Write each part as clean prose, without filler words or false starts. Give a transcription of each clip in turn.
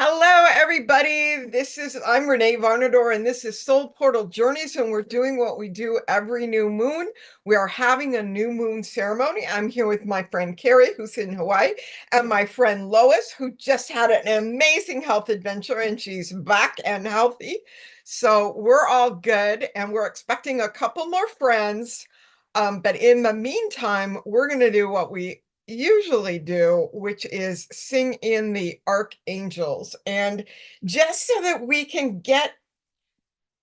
Hello, everybody. I'm Renee Varnador, and this is Soul Portal Journeys, and we're doing what we do every new moon. We are having a new moon ceremony. I'm here with my friend Carrie, who's in Hawaii, and my friend Lois, who just had an amazing health adventure, and she's back and healthy. So we're all good, and we're expecting a couple more friends. But in the meantime, we're going to do what we usually do, which is sing in the archangels. And just so that we can get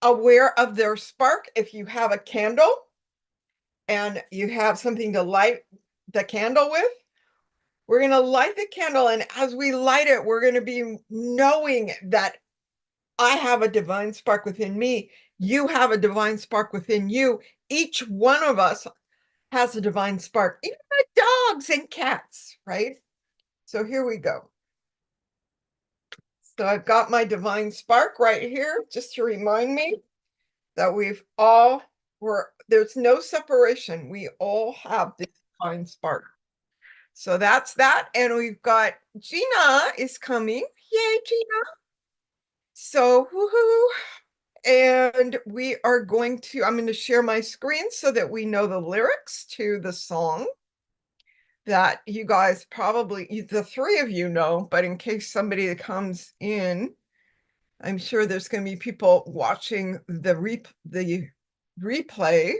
aware of their spark, if you have a candle and you have something to light the candle with, we're going to light the candle. And as we light it, we're going to be knowing that I have a divine spark within me. You have a divine spark within you. Each one of us has a divine spark, even the dogs and cats, right? So here we go. So I've got my divine spark right here, just to remind me that there's no separation. We all have this divine spark. So that's that. And we've got Gina is coming. Yay, Gina. So woohoo. And I'm going to share my screen so that we know the lyrics to the song that you guys the three of you know, but in case somebody comes in, I'm sure there's going to be people watching the replay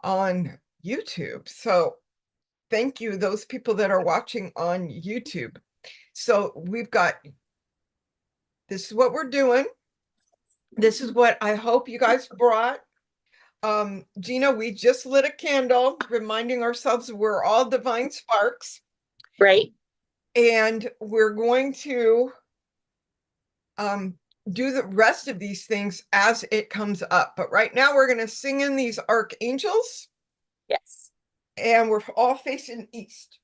on YouTube. So thank you, those people that are watching on YouTube. So this is what we're doing. This is what I hope you guys brought. Gina, we just lit a candle, reminding ourselves we're all divine sparks. Right. And we're going to do the rest of these things as it comes up. But right now we're going to sing in these archangels, Yes. and we're all facing east.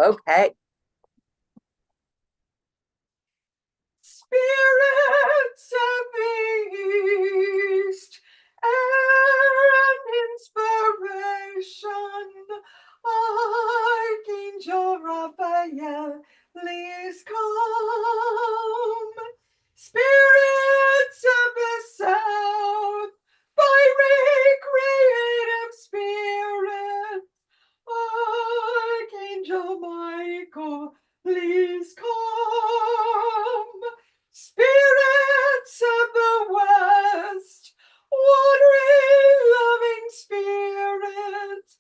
Okay. Spirits of the east and inspiration, Archangel Raphael, please come. Spirits of the south, by recreative spirit, Archangel Michael, please come. Spirits of the west, wandering loving spirits,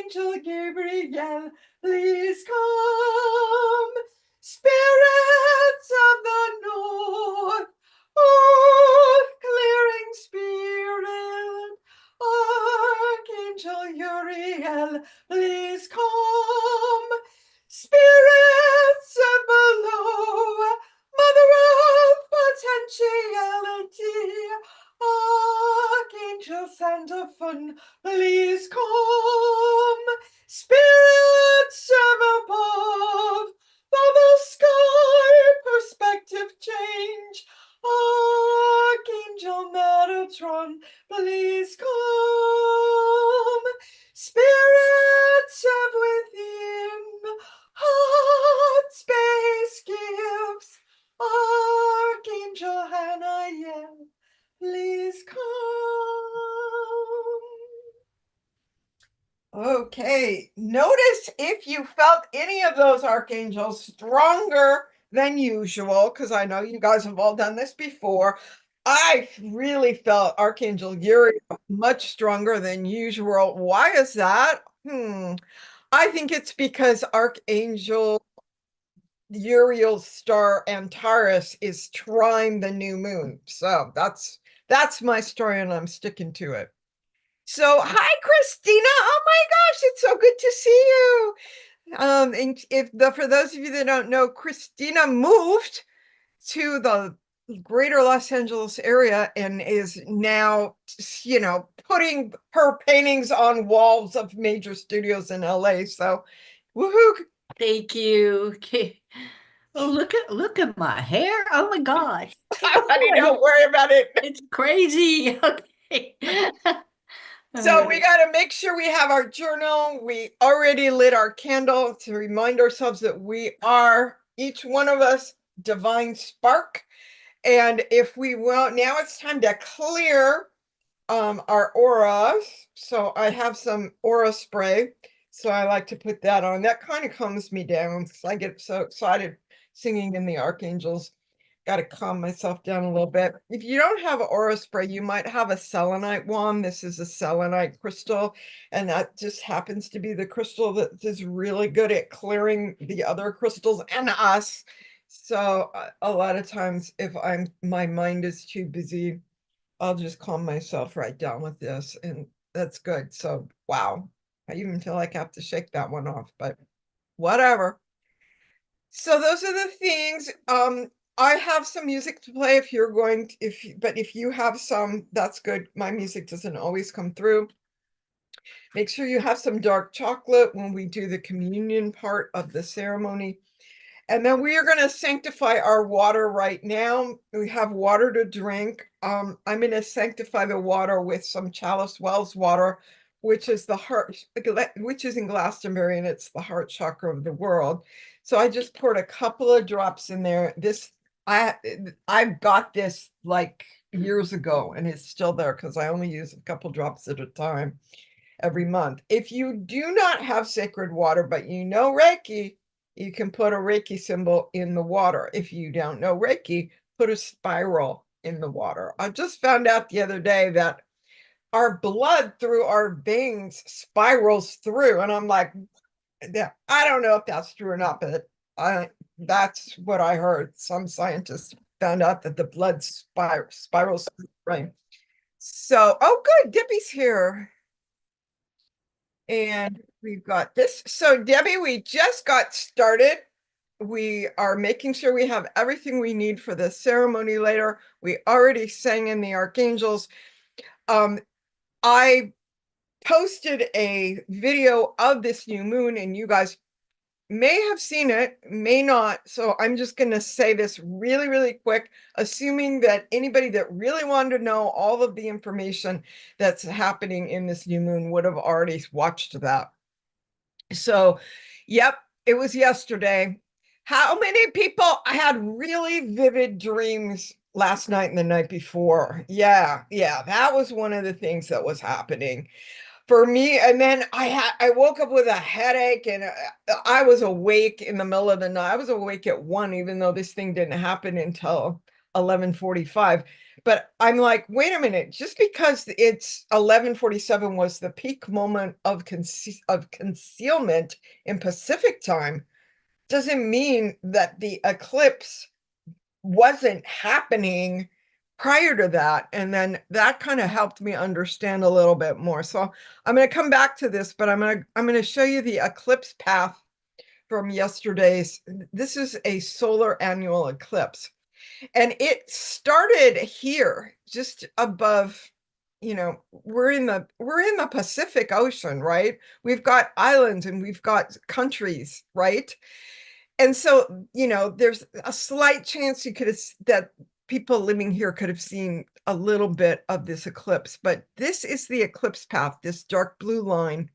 Archangel Gabriel, please come. Spirits of the north, earth clearing spirit, Archangel Uriel, please come. Spirits of below, Mother of potentiality, Archangel Sandalphon, please come. Spirits of above, Father Sky, perspective change, Archangel Metatron, please come. Spirits of within, hot space gifts, Archangel Hanael, please come. Okay, notice if you felt any of those archangels stronger than usual, because I know you guys have all done this before. I really felt Archangel Uriel much stronger than usual. Why is that? I think it's because Archangel Uriel's star Antares is trine the new moon. So that's my story, and I'm sticking to it. So, hi, Christina. Oh my gosh, it's so good to see you. And for those of you that don't know, Christina moved to the greater Los Angeles area and is now, putting her paintings on walls of major studios in LA. So, woohoo. Thank you. Okay. Oh, look at my hair. Oh my gosh. Honey, Oh, don't worry about it. it's crazy. Okay. So we got to make sure we have our journal. We already lit our candle to remind ourselves that we are each one of us divine spark. And if we will, now it's time to clear our auras. So I have some aura spray. So I like to put that on. That kind of calms me down because I get so excited singing in the archangels. Got to calm myself down a little bit. If you don't have aura spray, you might have a selenite wand. This is a selenite crystal, and that just happens to be the crystal that is really good at clearing the other crystals and us. So a lot of times if my mind is too busy, I'll just calm myself right down with this, and that's good. So, wow, I even feel like I have to shake that one off, but whatever. So those are the things. I have some music to play if you're going to, but if you have some, that's good. My music doesn't always come through. Make sure you have some dark chocolate when we do the communion part of the ceremony. And then we are going to sanctify our water right now. We have water to drink. I'm going to sanctify the water with some Chalice Wells water, which is the heart, which is in Glastonbury, and it's the heart chakra of the world. So I just poured a couple of drops in there. I I've got this like years ago, and it's still there because I only use a couple drops at a time every month. If you do not have sacred water, but you know Reiki, you can put a Reiki symbol in the water. If you don't know Reiki, put a spiral in the water. I just found out the other day that our blood through our veins spirals through, and I'm like, yeah, I don't know if that's true or not, but that's what I heard. Some scientists found out that the blood spirals through the brain. So, oh, good, Dippy's here. And we've got this. So, Debbie, we just got started. We are making sure we have everything we need for the ceremony later. We already sang in the archangels. Um, I posted a video of this new moon, and you guys may have seen it, may not. So I'm just going to say this really, really quick, assuming that anybody that really wanted to know all of the information that's happening in this new moon would have already watched that. So, yep, it was yesterday. How many people? I had really vivid dreams last night and the night before. Yeah, that was one of the things that was happening for me. And then I woke up with a headache, and I was awake in the middle of the night. I was awake at 1, even though this thing didn't happen until 11:45. But I'm like, wait a minute, just because it's 11:47 was the peak moment of concealment in Pacific time doesn't mean that the eclipse wasn't happening prior to that. And then that kind of helped me understand a little bit more. So I'm going to come back to this, but I'm going to show you the eclipse path from yesterday's. This is a solar annual eclipse, and it started here just above. We're in the Pacific Ocean, right? We've got islands and we've got countries, right? And so, there's a slight chance that people living here could have seen a little bit of this eclipse, but this is the eclipse path, this dark blue line.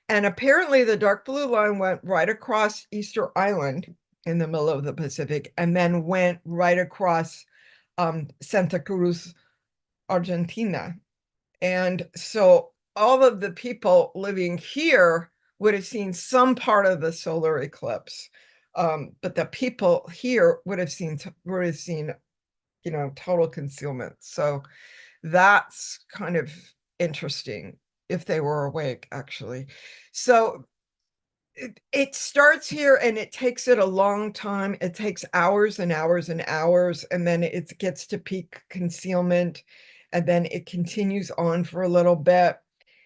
And apparently the dark blue line went right across Easter Island in the middle of the Pacific, and then went right across Santa Cruz, Argentina. And so all of the people living here would have seen some part of the solar eclipse. But the people here would have seen, total concealment. So that's kind of interesting if they were awake, actually. So it starts here and it takes it a long time. It takes hours and hours and hours, and then it gets to peak concealment, and then it continues on for a little bit.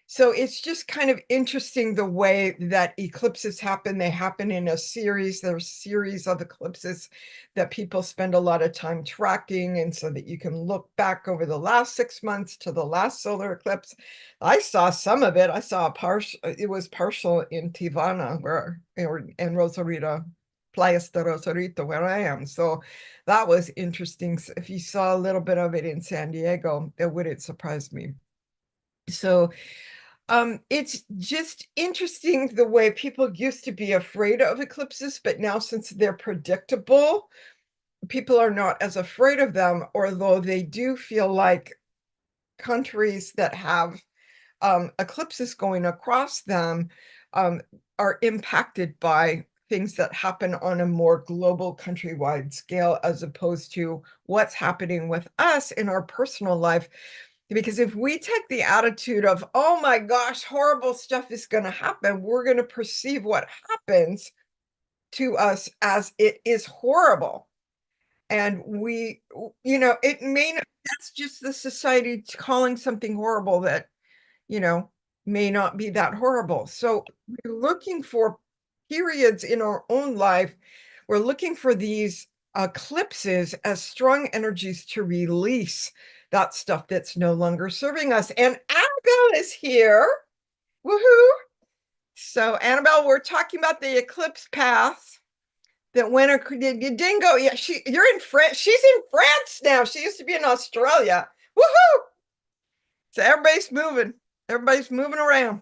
So it's just kind of interesting the way that eclipses happen. They happen in a series. There's a series of eclipses that people spend a lot of time tracking. And so that you can look back over the last 6 months to the last solar eclipse. I saw some of it. I saw it was partial in Tivana, or in Rosarito, Playas de Rosarito, where I am. So that was interesting. If you saw a little bit of it in San Diego, it wouldn't surprise me. So It's just interesting the way people used to be afraid of eclipses, but now since they're predictable, people are not as afraid of them, although they do feel like countries that have eclipses going across them um, are impacted by things that happen on a more global countrywide scale as opposed to what's happening with us in our personal life. Because if we take the attitude of, oh my gosh, horrible stuff is going to happen, we're going to perceive what happens to us as it is horrible. And it may not, that's just the society calling something horrible that you know, may not be that horrible. So we're looking for periods in our own life. We're looking for these eclipses as strong energies to release that stuff that's no longer serving us. And Annabelle is here. Woohoo! So Annabelle, we're talking about the eclipse path that went you didn't go. Yeah, you're in France. She's in France now. She used to be in Australia. Woohoo! So everybody's moving. Everybody's moving around.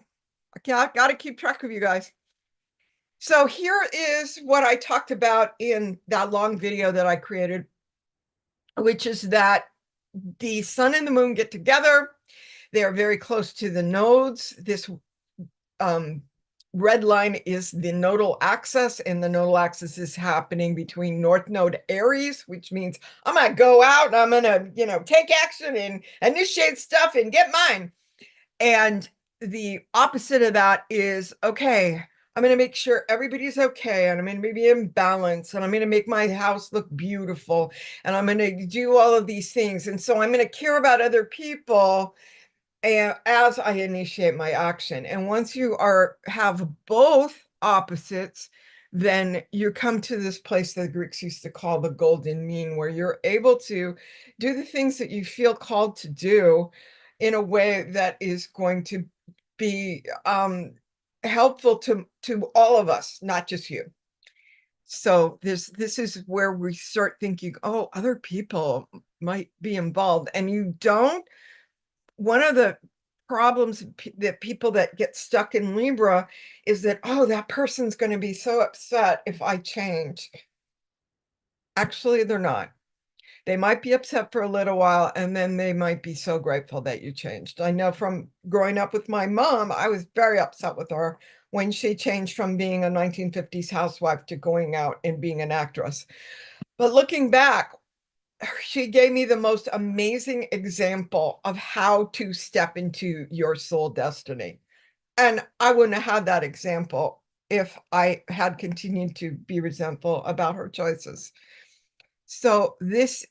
I got to keep track of you guys. So here is what I talked about in that long video that I created, which is that the sun and the moon get together. They are very close to the nodes. This um, red line is the nodal axis, and the nodal axis is happening between North Node Aries, which means I'm going to go out and I'm going to, take action and initiate stuff and get mine. And the opposite of that is, okay, I'm going to make sure everybody's okay, and I'm going to be in balance, and I'm going to make my house look beautiful, and I'm going to do all of these things. And so I'm going to care about other people as I initiate my action. And once you have both opposites, then you come to this place that the Greeks used to call the golden mean, where you're able to do the things that you feel called to do in a way that is going to be helpful to all of us, not just you. So this is where we start thinking, oh, other people might be involved, and you don't. One of the problems that people that get stuck in Libra is that, oh, that person's going to be so upset if I change. Actually, they're not. They might be upset for a little while, and then they might be so grateful that you changed. I know from growing up with my mom, I was very upset with her when she changed from being a 1950s housewife to going out and being an actress. But looking back, she gave me the most amazing example of how to step into your soul destiny. And I wouldn't have had that example if I had continued to be resentful about her choices. So this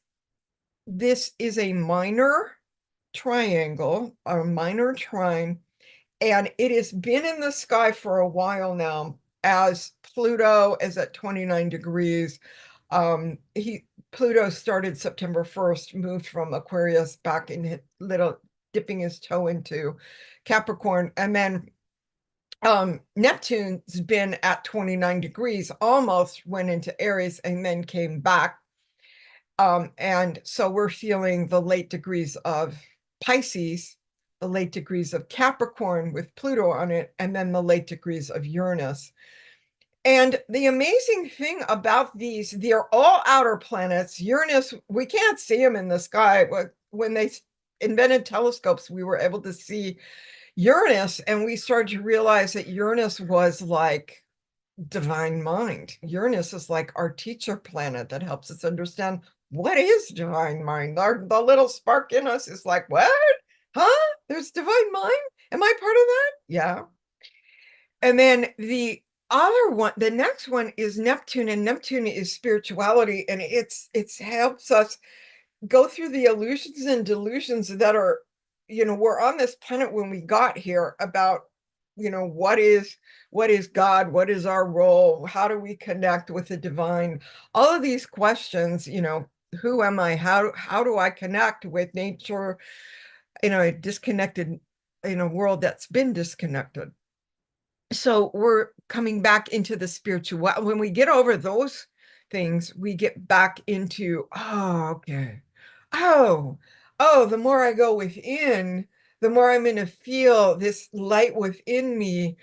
is a minor triangle, a minor trine, and it has been in the sky for a while now as Pluto is at 29 degrees. Pluto started September 1st, moved from Aquarius back in little dipping his toe into Capricorn, and then Neptune's been at 29 degrees, almost went into Aries and then came back. And so we're feeling the late degrees of Pisces, the late degrees of Capricorn with Pluto on it, and then the late degrees of Uranus. And the amazing thing about these, they're all outer planets. Uranus, we can't see them in the sky. When they invented telescopes, we were able to see Uranus, and we started to realize that Uranus was like divine mind. Uranus is like our teacher planet that helps us understand what is divine mind. The little spark in us is like, what? Huh? There's divine mind? Am I part of that? Yeah. And then the other one, the next one is Neptune, and Neptune is spirituality, and it helps us go through the illusions and delusions that are, we're on this planet when we got here about, what is God, what is our role, how do we connect with the divine, all of these questions, who am I, how do I connect with nature in a disconnected, in a world that's been disconnected. So we're coming back into the spiritual. When we get over those things, we get back into, oh, okay. Oh, the more I go within, the more I'm going to feel this light within me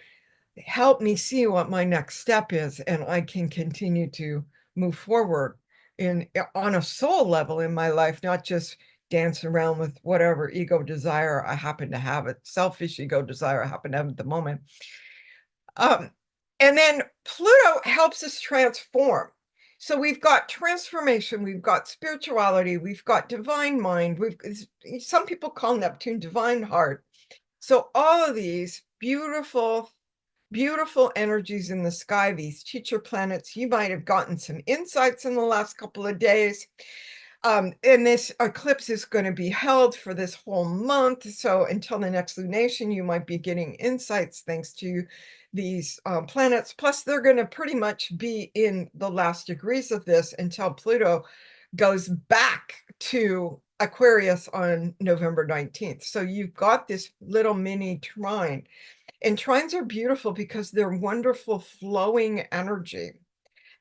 help me see what my next step is, and I can continue to move forward in on a soul level in my life, not just dance around with whatever ego desire I happen to have, a selfish ego desire I happen to have at the moment. Um, and then Pluto helps us transform. So we've got transformation, we've got spirituality, we've got divine mind, some people call Neptune divine heart. So all of these beautiful, beautiful energies in the sky, these teacher planets, you might have gotten some insights in the last couple of days. And this eclipse is going to be held for this whole month. So until the next lunation, you might be getting insights thanks to these planets. Plus, they're going to pretty much be in the last degrees of this until Pluto goes back to Aquarius on November 19th. So you've got this little mini trine. And trines are beautiful because they're wonderful flowing energy.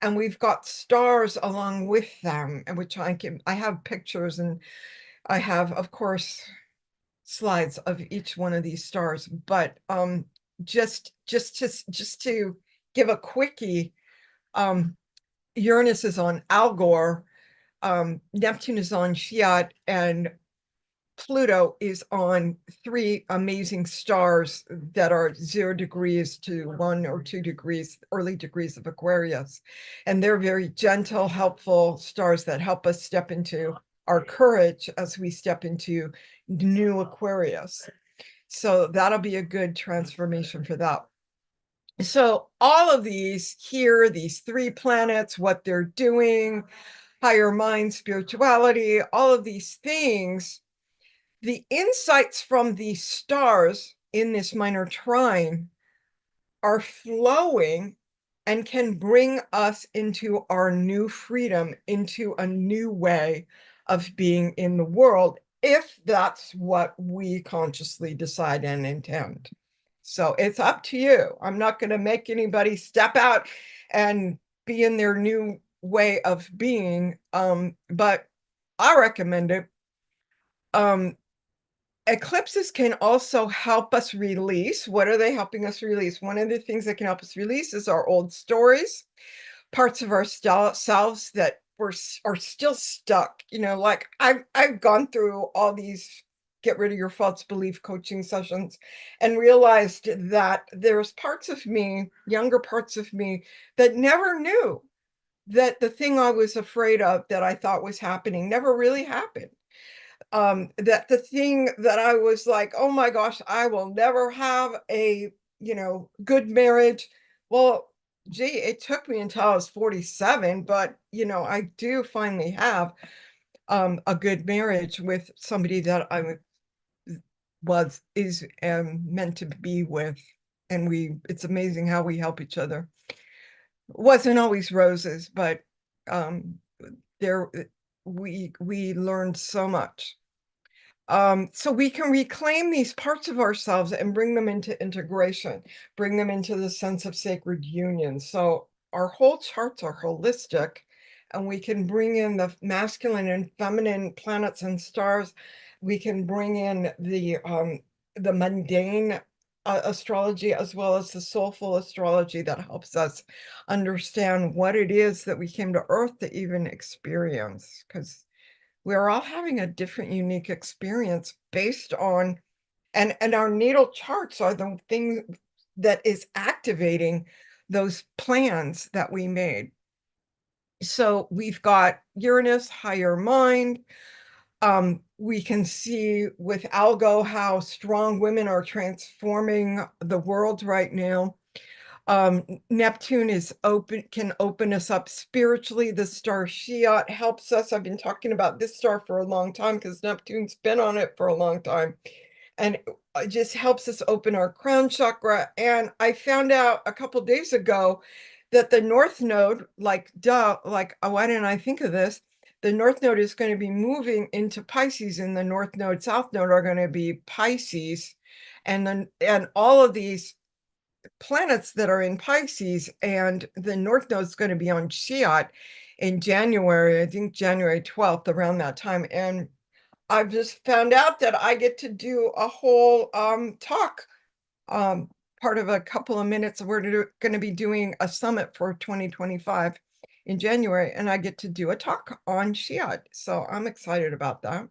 And we've got stars along with them, and which I have pictures, and I have, of course, slides of each one of these stars. But just to give a quickie, Uranus is on Algor, Neptune is on Shiat, and Pluto is on three amazing stars that are 0 degrees to 1 or 2 degrees, early degrees of Aquarius. And they're very gentle, helpful stars that help us step into our courage as we step into new Aquarius. So that'll be a good transformation for that. So all of these here, these three planets, what they're doing, higher mind, spirituality, all of these things, the insights from the stars in this minor trine are flowing and can bring us into our new freedom, into a new way of being in the world, if that's what we consciously decide and intend. So it's up to you. I'm not going to make anybody step out and be in their new way of being, but I recommend it. Um, Eclipses can also help us release. What are they helping us release? One of the things that can help us release is our old stories, parts of our selves that are still stuck. Like I've gone through all these get rid of your false belief coaching sessions and realized that there's parts of me, younger parts of me, that never knew that the thing I was afraid of that I thought was happening never really happened. That the thing that I was like, oh my gosh, I will never have a good marriage. Well, gee, it took me until I was 47, but I do finally have a good marriage with somebody that I was is meant to be with. And it's amazing how we help each other. It wasn't always roses, but um there we learned so much. So we can reclaim these parts of ourselves and bring them into integration, bring them into the sense of sacred union. So our whole charts are holistic, and we can bring in the masculine and feminine planets and stars. We can bring in the mundane astrology as well as the soulful astrology that helps us understand what it is that we came to Earth to even experience, because we're all having a different, unique experience based on, and our natal charts are the thing that is activating those plans that we made. So we've got Uranus, higher mind. We can see with Algo how strong women are transforming the world right now. Neptune can open us up spiritually. The star Shiat helps us. I've been talking about this star for a long time because Neptune's been on it for a long time. And it just helps us open our crown chakra. And I found out a couple days ago that the North Node, like, duh, like, why didn't I think of this? The North Node is going to be moving into Pisces, and the North Node, South Node are going to be Pisces. And all of these planets that are in Pisces, and the North Node is going to be on Shiat in January, I think January 12th, around that time. And I've just found out that I get to do a whole talk, um, part of a couple of minutes. We're going to be doing a summit for 2025 in January, and I get to do a talk on Shiad. So I'm excited about that.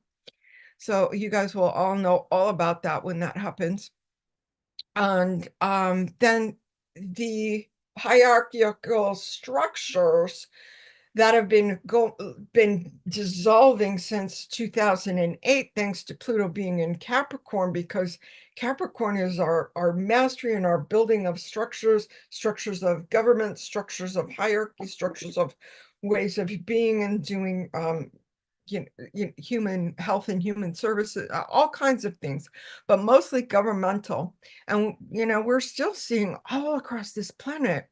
So you guys will all know all about that when that happens. And then the hierarchical structures that have been dissolving since 2008, thanks to Pluto being in Capricorn, because Capricorn is our mastery and our building of structures, structures of government, structures of hierarchy, structures of ways of being and doing human health and human services, all kinds of things, but mostly governmental. And we're still seeing all across this planet,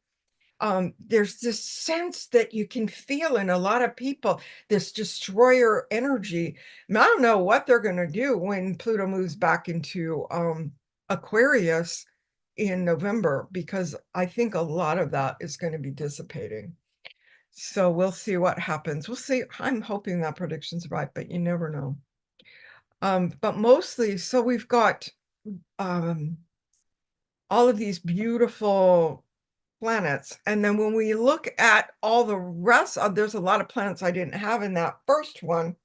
there's this sense that you can feel in a lot of people, this destroyer energy. And I don't know what they're going to do when Pluto moves back into Aquarius in November, because I think a lot of that is going to be dissipating. So we'll see what happens. We'll see. I'm hoping that prediction's right, but you never know. But mostly, so we've got um, all of these beautiful planets. And then when we look at all the rest of, there's a lot of planets I didn't have in that first one,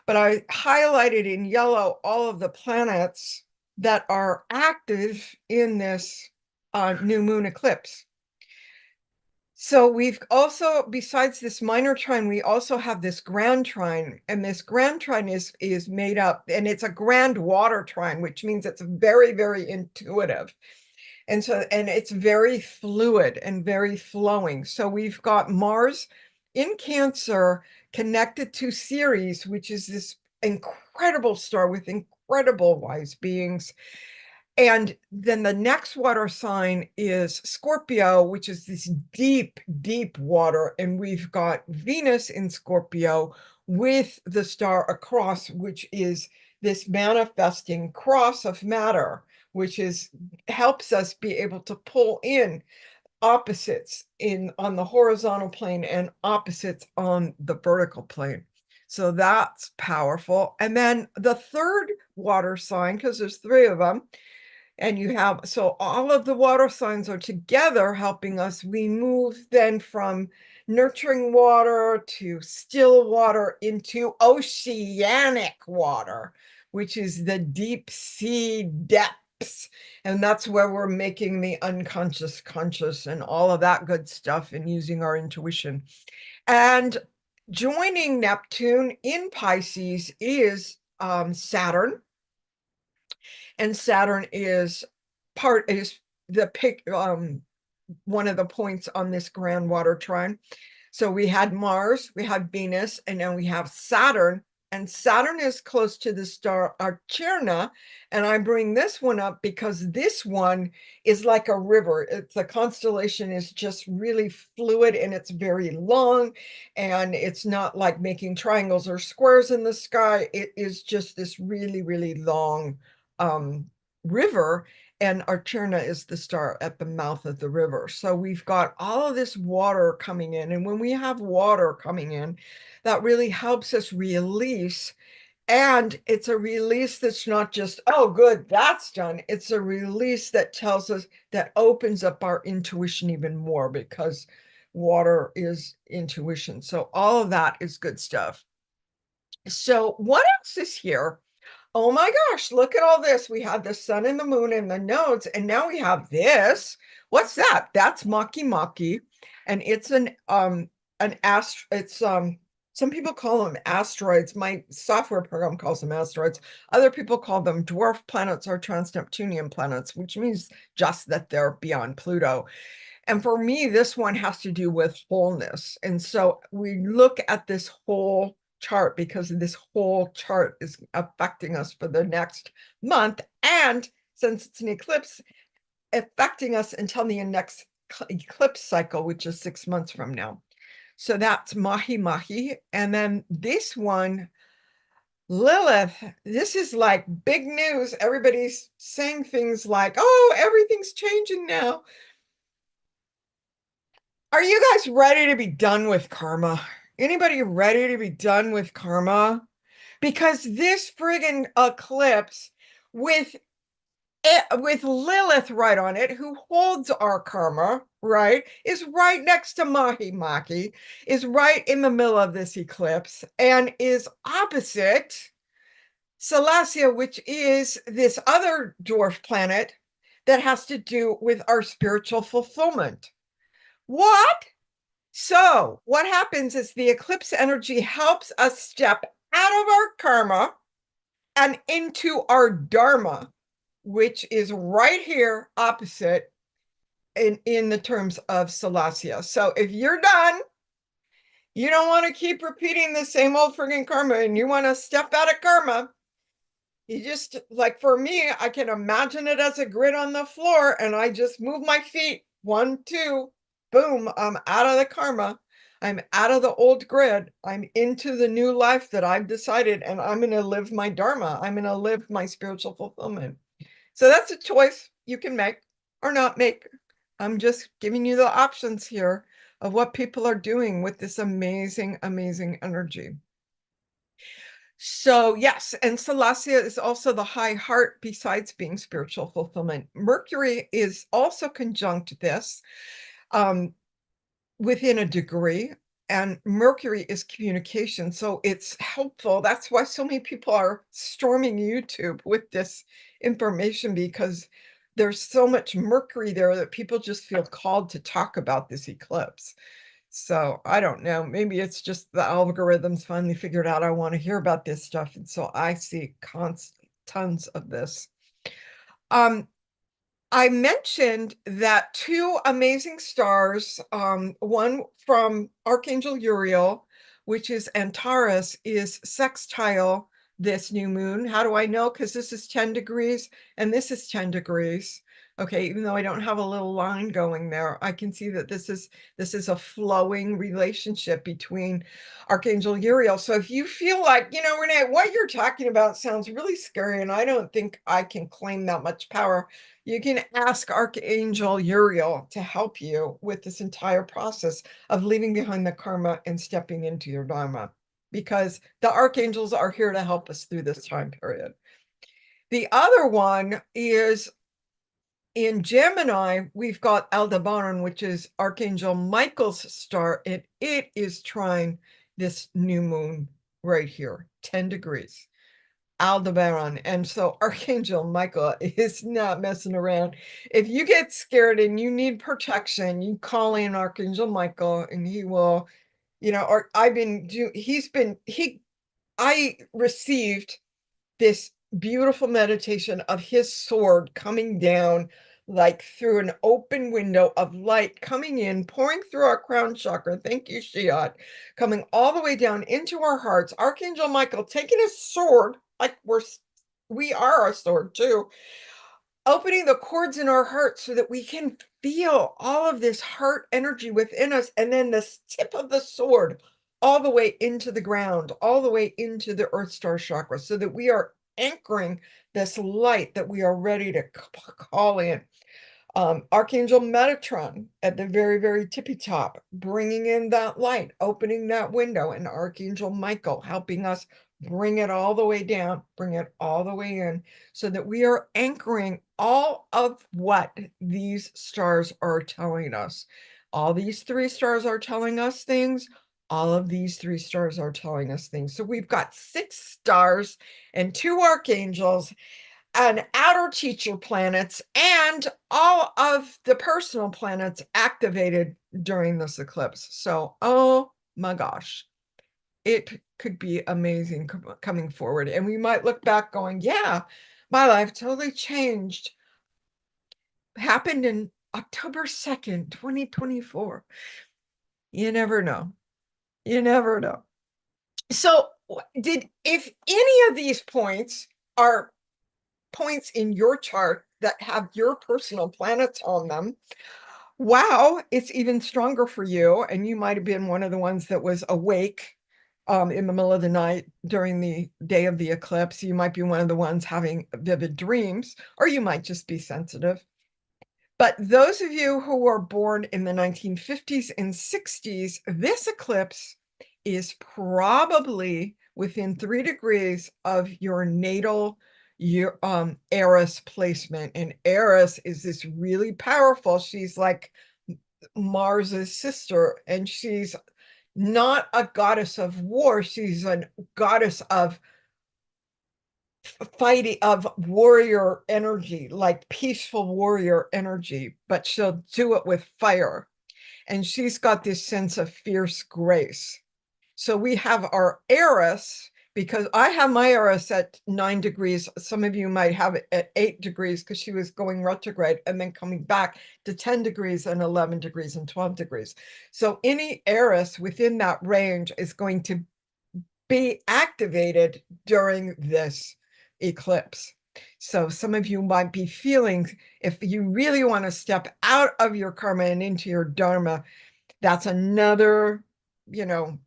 but I highlighted in yellow all of the planets that are active in this new moon eclipse. So we've also, besides this minor trine, we also have this grand trine, and this grand trine is made up, and it's a grand water trine, which means it's very, very intuitive. And it's very fluid and very flowing. So we've got Mars in Cancer connected to Ceres, which is this incredible star with incredible wise beings. And then the next water sign is Scorpio, which is this deep, deep water. And we've got Venus in Scorpio with the star across, which is this manifesting cross of matter, which is helps us be able to pull in opposites in on the horizontal plane and opposites on the vertical plane. So that's powerful. And then the third water sign, because there's three of them, and you have, so all of the water signs are together helping us. We move then from nurturing water to still water into oceanic water, which is the deep sea depths. And that's where we're making the unconscious conscious and all of that good stuff and using our intuition. And joining Neptune in Pisces is Saturn. And Saturn is the pick one of the points on this grand water trine. So we had Mars, we had Venus, and then we have Saturn. And Saturn is close to the star Archerna. And I bring this one up because this one is like a river. The constellation is just really fluid and it's very long. And it's not like making triangles or squares in the sky. It is just this really, really long river, and Archerna is the star at the mouth of the river. So we've got all of this water coming in. And when we have water coming in, that really helps us release. And it's a release that's not just, oh, good, that's done. It's a release that tells us, that opens up our intuition even more, because water is intuition. So all of that is good stuff. So what else is here? Oh my gosh, look at all this. We have the sun and the moon and the nodes, and now we have this. What's that? That's Maki Maki. And it's some people call them asteroids. My software program calls them asteroids. Other people call them dwarf planets or trans-Neptunian planets, which means just that they're beyond Pluto. And for me, this one has to do with wholeness. And so we look at this whole chart because this whole chart is affecting us for the next month. And since it's an eclipse, affecting us until the next eclipse cycle, which is 6 months from now. So that's Mahi Mahi. And then this one, Lilith, this is like big news. Everybody's saying things like, oh, everything's changing now. Are you guys ready to be done with karma? Anybody ready to be done with karma? because this friggin' eclipse with with Lilith right on it, who holds our karma, right, is right next to Mahi Maki, is right in the middle of this eclipse, and is opposite Celestia, which is this other dwarf planet that has to do with our spiritual fulfillment. What? So, what happens is the eclipse energy helps us step out of our karma and into our dharma, which is right here opposite in the terms of Celestia. So if you're done, you don't want to keep repeating the same old friggin' karma and you want to step out of karma, you just, like for me, I can imagine it as a grid on the floor and I just move my feet. One, two, boom, I'm out of the karma. I'm out of the old grid. I'm into the new life that I've decided, and I'm going to live my dharma. I'm going to live my spiritual fulfillment. So that's a choice you can make or not make. I'm just giving you the options here of what people are doing with this amazing, amazing energy. So, yes, and Celestia is also the high heart besides being spiritual fulfillment. Mercury is also conjunct this um, within a degree, and Mercury is communication. So, it's helpful. That's why so many people are storming YouTube with this information because there's so much Mercury there that people just feel called to talk about this eclipse. So I don't know. Maybe it's just the algorithms finally figured out I want to hear about this stuff. And so I see constant tons of this. Um, I mentioned that two amazing stars, one from Archangel Uriel, which is Antares, is sextile this new moon. How do I know? Because this is 10 degrees and this is 10 degrees. Okay, even though I don't have a little line going there, I can see that this is a flowing relationship between Archangel Uriel. So if you feel like, Renee, what you're talking about sounds really scary, and I don't think I can claim that much power, you can ask Archangel Uriel to help you with this entire process of leaving behind the karma and stepping into your dharma, because the archangels are here to help us through this time period. The other one is in Gemini, we've got Aldebaran, which is Archangel Michael's star, and it is trying this new moon right here, 10 degrees. Aldebaran. And so Archangel Michael is not messing around. If you get scared and you need protection, you call in Archangel Michael and he will, or I received this beautiful meditation of his sword coming down like through an open window of light coming in, pouring through our crown chakra. Thank you, Shiat. Coming all the way down into our hearts. Archangel Michael taking his sword, like we are a sword too, opening the chords in our hearts so that we can feel all of this heart energy within us, and then the tip of the sword all the way into the ground, all the way into the earth star chakra, so that we are anchoring this light that we are ready to call in. Archangel Metatron at the very, very tippy top, bringing in that light, opening that window, and Archangel Michael helping us bring it all the way down, bring it all the way in, so that we are anchoring all of what these stars are telling us. All these three stars are telling us things. All of these three stars are telling us things. So we've got 6 stars and 2 archangels and outer teacher planets and all of the personal planets activated during this eclipse. So, oh my gosh, it could be amazing coming forward. And we might look back going, yeah, my life totally changed. Happened in October 2nd, 2024. You never know. You never know. So, if any of these points are points in your chart that have your personal planets on them, wow, it's even stronger for you. And you might have been one of the ones that was awake in the middle of the night during the day of the eclipse. You might be one of the ones having vivid dreams, or you might just be sensitive. But those of you who were born in the 1950s and 60s, this eclipse is probably within 3 degrees of your natal your Eris placement. And Eris is this really powerful, she's like Mars's sister, and she's not a goddess of war, she's a goddess of fighting, of warrior energy, like peaceful warrior energy, but she'll do it with fire. And she's got this sense of fierce grace. So we have our Eris, because I have my Eris at 9 degrees. Some of you might have it at 8 degrees because she was going retrograde and then coming back to 10 degrees and 11 degrees and 12 degrees. So any Eris within that range is going to be activated during this eclipse. So some of you might be feeling, if you really want to step out of your karma and into your dharma, that's another, you know,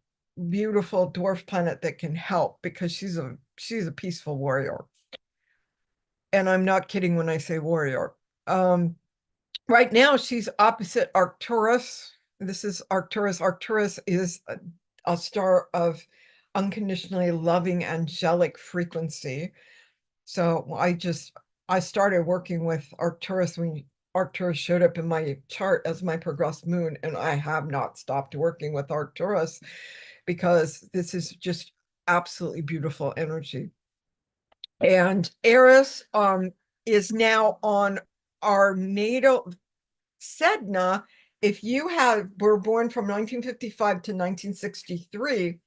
beautiful dwarf planet that can help, because she's a peaceful warrior. And I'm not kidding when I say warrior. Right now she's opposite Arcturus. This is Arcturus. Arcturus is a star of unconditionally loving angelic frequency. So I started working with Arcturus when Arcturus showed up in my chart as my progressed moon, and I have not stopped working with Arcturus because this is just absolutely beautiful energy. And Eris is now on our natal Sedna. If you were born from 1955 to 1963,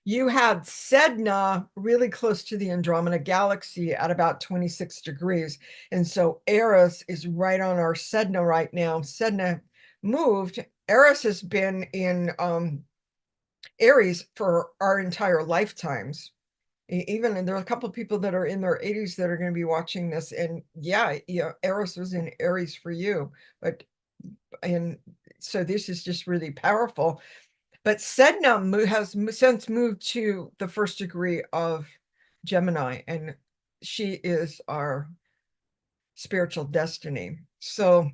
you had Sedna really close to the Andromeda Galaxy at about 26 degrees. And so Eris is right on our Sedna right now. Sedna moved. Eris has been in Aries for our entire lifetimes. Even, and there are a couple of people that are in their 80s that are going to be watching this. And yeah, Eris was in Aries for you. And so this is just really powerful. But Sedna has since moved to the first degree of Gemini, and she is our spiritual destiny. So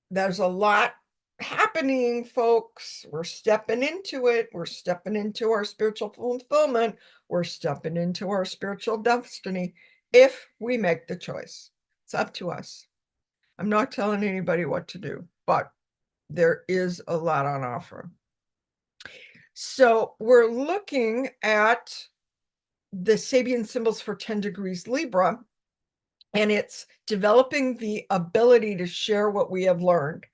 there's a lot happening, folks. We're stepping into it. We're stepping into our spiritual fulfillment. We're stepping into our spiritual destiny if we make the choice. It's up to us. I'm not telling anybody what to do, but there is a lot on offer. So we're looking at the Sabian symbols for 10 degrees Libra, and it's developing the ability to share what we have learned.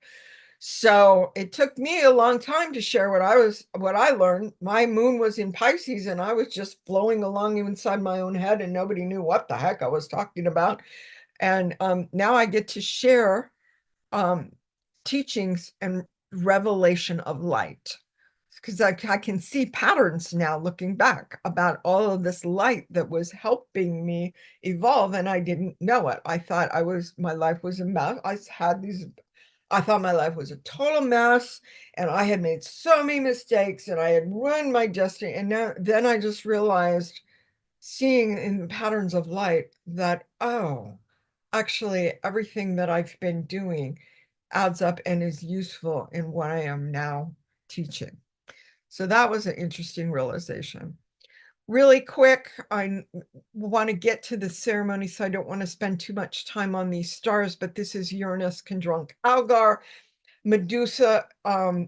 So it took me a long time to share what I learned. My moon was in Pisces, and I was just flowing along inside my own head, and nobody knew what the heck I was talking about. And now I get to share um, teachings and revelation of light, because I can see patterns now looking back about all of this light that was helping me evolve, and I didn't know it. I thought my life was a mess. I thought my life was a total mess, and I had made so many mistakes, and I had ruined my destiny. And then I just realized, seeing in patterns of light, that, oh, actually everything that I've been doing adds up and is useful in what I am now teaching. So that was an interesting realization. Really quick, I want to get to the ceremony, so I don't want to spend too much time on these stars, but this is Uranus conjunct Algar. Medusa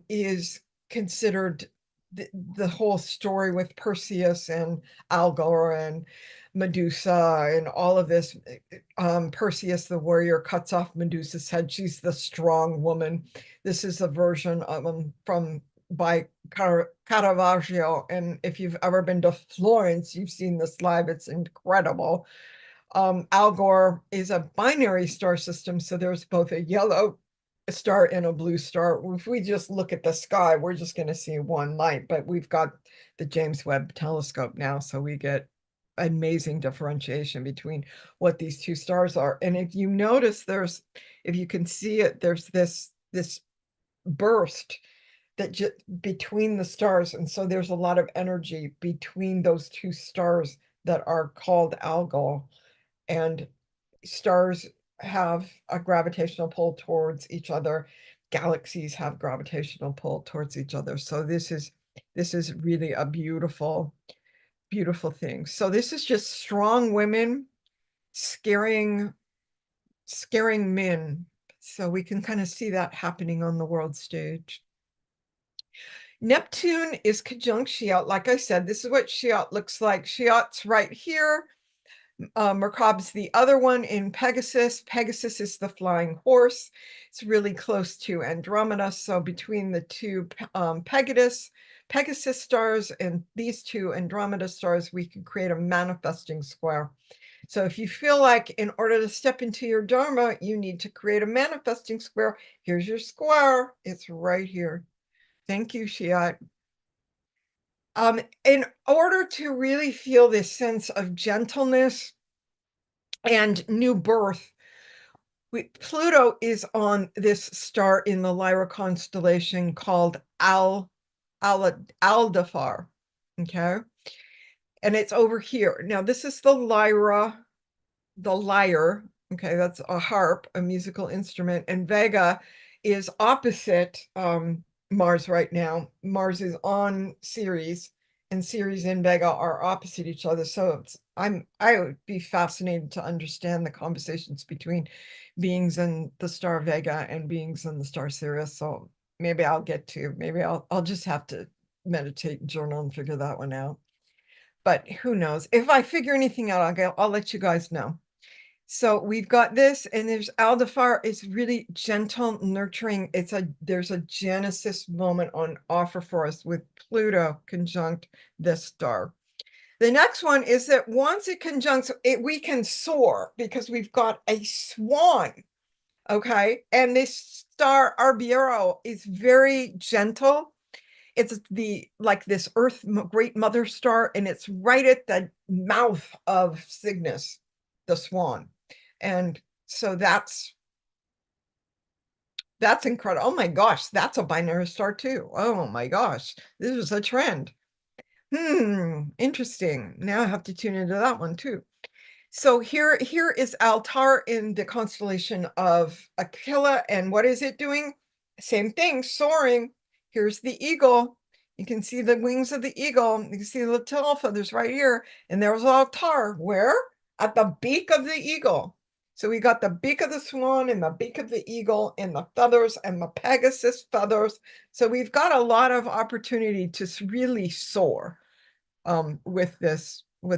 is considered the whole story with Perseus and Algor and Medusa and all of this. Perseus, the warrior, cuts off Medusa's head. She's the strong woman. This is a version of from by Caravaggio. And if you've ever been to Florence, you've seen this live. It's incredible. Algor is a binary star system, so there's both a yellow star and a blue star. If we just look at the sky, we're just going to see one light, but we've got the James Webb telescope now, so we get amazing differentiation between what these two stars are. And if you notice, if you can see it, there's this burst that just between the stars, and so there's a lot of energy between those two stars that are called Algol. And stars have a gravitational pull towards each other. Galaxies have gravitational pull towards each other. So this is really a beautiful beautiful thing. So this is just strong women scaring men. So we can kind of see that happening on the world stage. Neptune is conjunct Shiat. Like I said, this is what Shiat looks like. Shiat's right here. Merkab's the other one in Pegasus. Pegasus is the flying horse. It's really close to Andromeda. So between the two Pegasus stars and these two Andromeda stars, we can create a manifesting square. So if you feel like in order to step into your Dharma, you need to create a manifesting square, here's your square. It's right here. Thank you, Shiat. In order to really feel this sense of gentleness and new birth, Pluto is on this star in the Lyra constellation called Aldefar. Okay. And it's over here. Now, this is the Lyra, the lyre. Okay, that's a harp, a musical instrument. And Vega is opposite Mars right now. Mars is on Ceres, and Ceres and Vega are opposite each other. So I would be fascinated to understand the conversations between beings in the star Vega and beings in the star Sirius. So maybe I'll just have to meditate and journal and figure that one out. But who knows? If I figure anything out, I'll let you guys know. So we've got this, and there's Aldefar. It's really gentle, nurturing. There's a Genesis moment on offer for us with Pluto conjunct this star. The next one is that once it conjuncts it, we can soar because we've got a swan. Okay. And this star Arbiero is very gentle. It's like this Earth great mother star, and it's right at the mouth of Cygnus, the swan. And so that's incredible. Oh my gosh, that's a binary star too. Oh my gosh, this is a trend. Interesting. Now I have to tune into that one too. So here is Altar in the constellation of Aquila, and what is it doing? Same thing, soaring. Here's the eagle. You can see the wings of the eagle. You can see the tail feathers right here. And there's Altar. Where? At the beak of the eagle. So we got the beak of the swan and the beak of the eagle and the feathers and the Pegasus feathers. So we've got a lot of opportunity to really soar with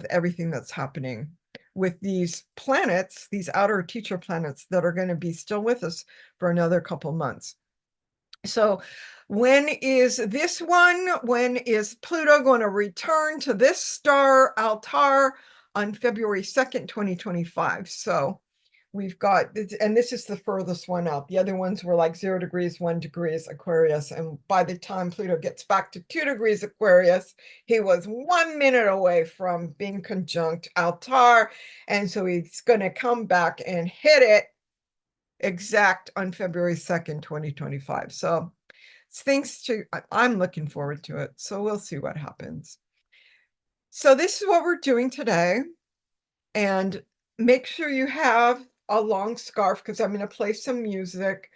everything that's happening with these planets, these outer teacher planets that are going to be still with us for another couple months. So when is Pluto going to return to this star Altar on February 2nd, 2025? So we've got, and this is the furthest one out. The other ones were like 0 degrees, 1 degrees Aquarius. And by the time Pluto gets back to 2 degrees Aquarius, he was 1 minute away from being conjunct Altar. And so he's going to come back and hit it exact on February 2nd, 2025. So I'm looking forward to it. So we'll see what happens. So this is what we're doing today. And make sure you have a long scarf because I'm going to play some music.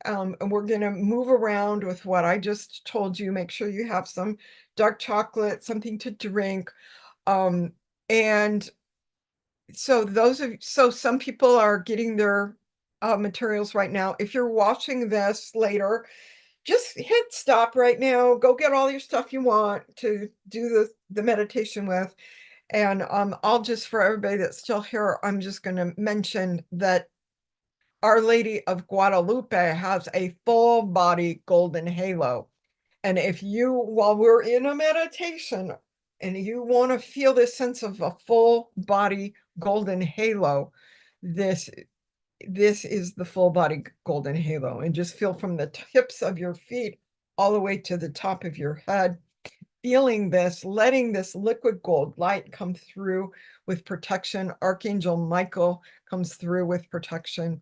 And we're going to move around with what I just told you. Make sure you have some dark chocolate, something to drink. And so some people are getting their materials right now. If you're watching this later, just hit stop right now. Go get all your stuff you want to do the meditation with. And I'll just, for everybody that's still here, I'm just going to mention that Our Lady of Guadalupe has a full body golden halo. And while we're in a meditation and you want to feel this sense of a full body golden halo, this is the full body golden halo. And just feel from the tips of your feet all the way to the top of your head, feeling this, letting this liquid gold light come through with protection. Archangel Michael comes through with protection.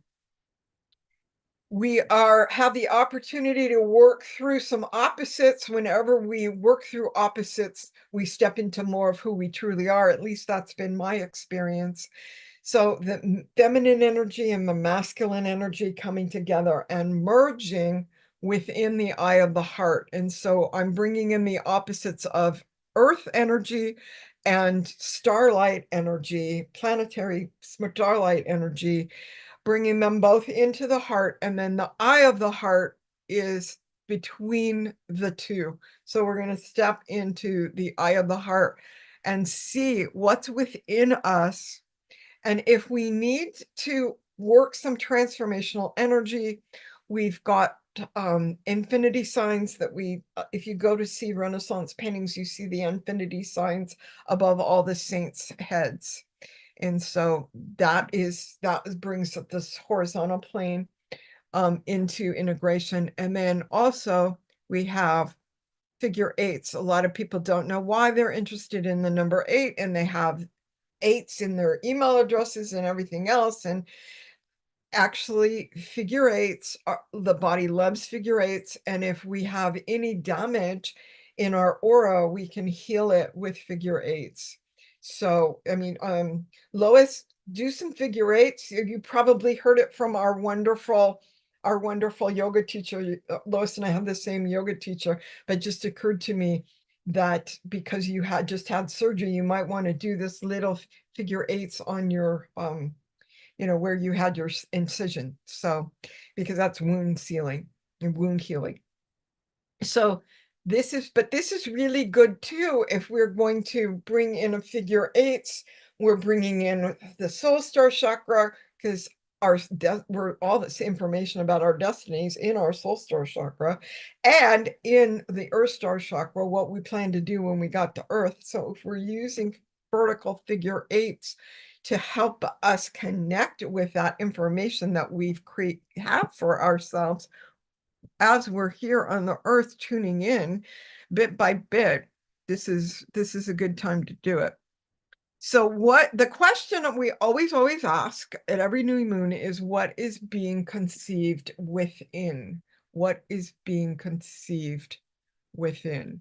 We have the opportunity to work through some opposites. Whenever we work through opposites, we step into more of who we truly are. At least that's been my experience. So the feminine energy and the masculine energy coming together and merging within the eye of the heart. And so I'm bringing in the opposites of earth energy and starlight energy, planetary starlight energy, bringing them both into the heart. And then the eye of the heart is between the two. So we're going to step into the eye of the heart and see what's within us. And if we need to work some transformational energy, we've got infinity signs that if you go to see Renaissance paintings, you see the infinity signs above all the saints' heads. And so that brings this horizontal plane into integration. And then also we have figure eights. A lot of people don't know why they're interested in the number 8, and they have 8s in their email addresses and everything else. And actually, figure eights the body loves figure eights, and if we have any damage in our aura, we can heal it with figure eights. So I mean, Lois, do some figure eights. You probably heard it from our wonderful yoga teacher. Lois and I have the same yoga teacher, but it just occurred to me that because you had just had surgery, you might want to do this little figure eights on your where you had your incision. So, because that's wound sealing and wound healing. So this is really good too. If we're going to bring in a figure eights, we're bringing in the soul star chakra, because we're all this information about our destinies in our soul star chakra and in the earth star chakra, what we plan to do when we got to earth. So if we're using vertical figure eights to help us connect with that information that have for ourselves as we're here on the earth tuning in bit by bit, this is a good time to do it. So what the question that we always ask at every new moon is, what is being conceived within? What is being conceived within?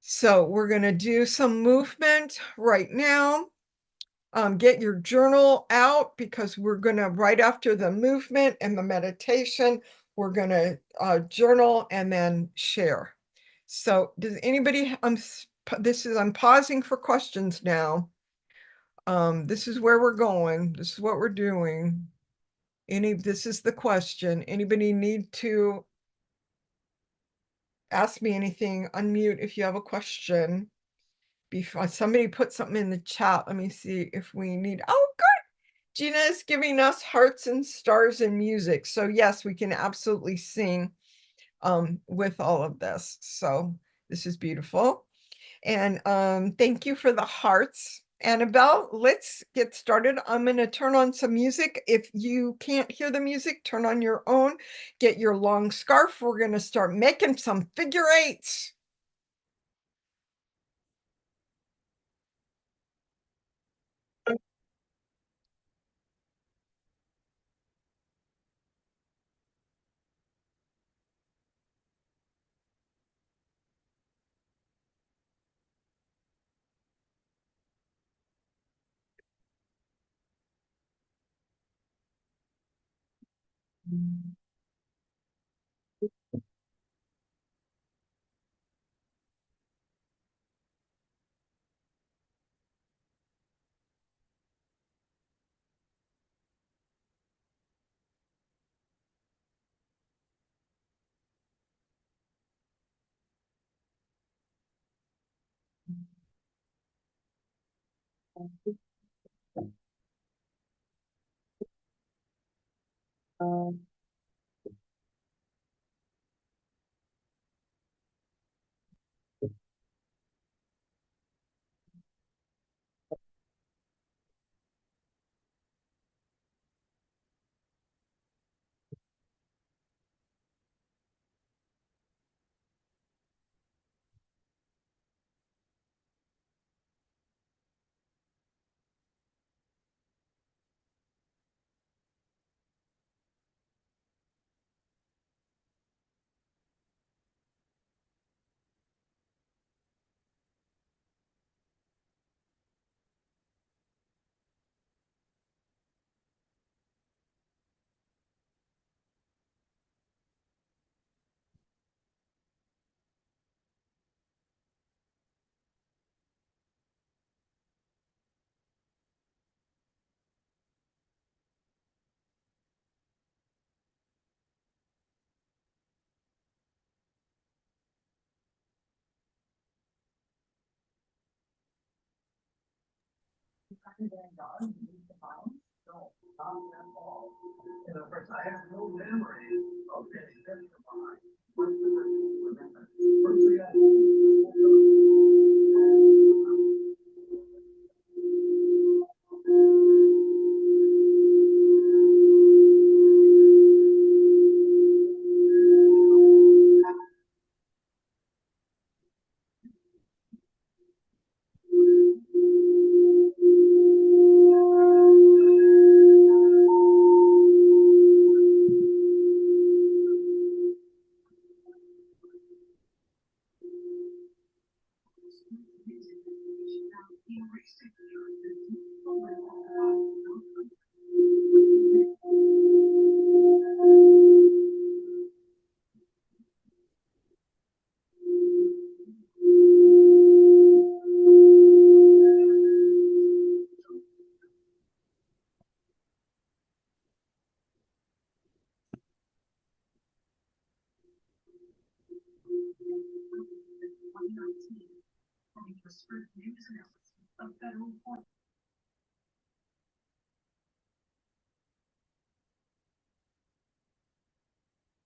So we're going to do some movement right now. Get your journal out, because we're going to, right after the movement and the meditation, we're going to journal and then share. So does anybody, I'm pausing for questions now. This is where we're going. This is what we're doing. This is the question. Anybody need to ask me anything? Unmute if you have a question. Before somebody put something in the chat, let me see if we need, oh, Gina is giving us hearts and stars and music. So yes, we can absolutely sing with all of this. So this is beautiful. And thank you for the hearts. Annabelle, let's get started. I'm going to turn on some music. If you can't hear the music, turn on your own. Get your long scarf. We're going to start making some figure eights.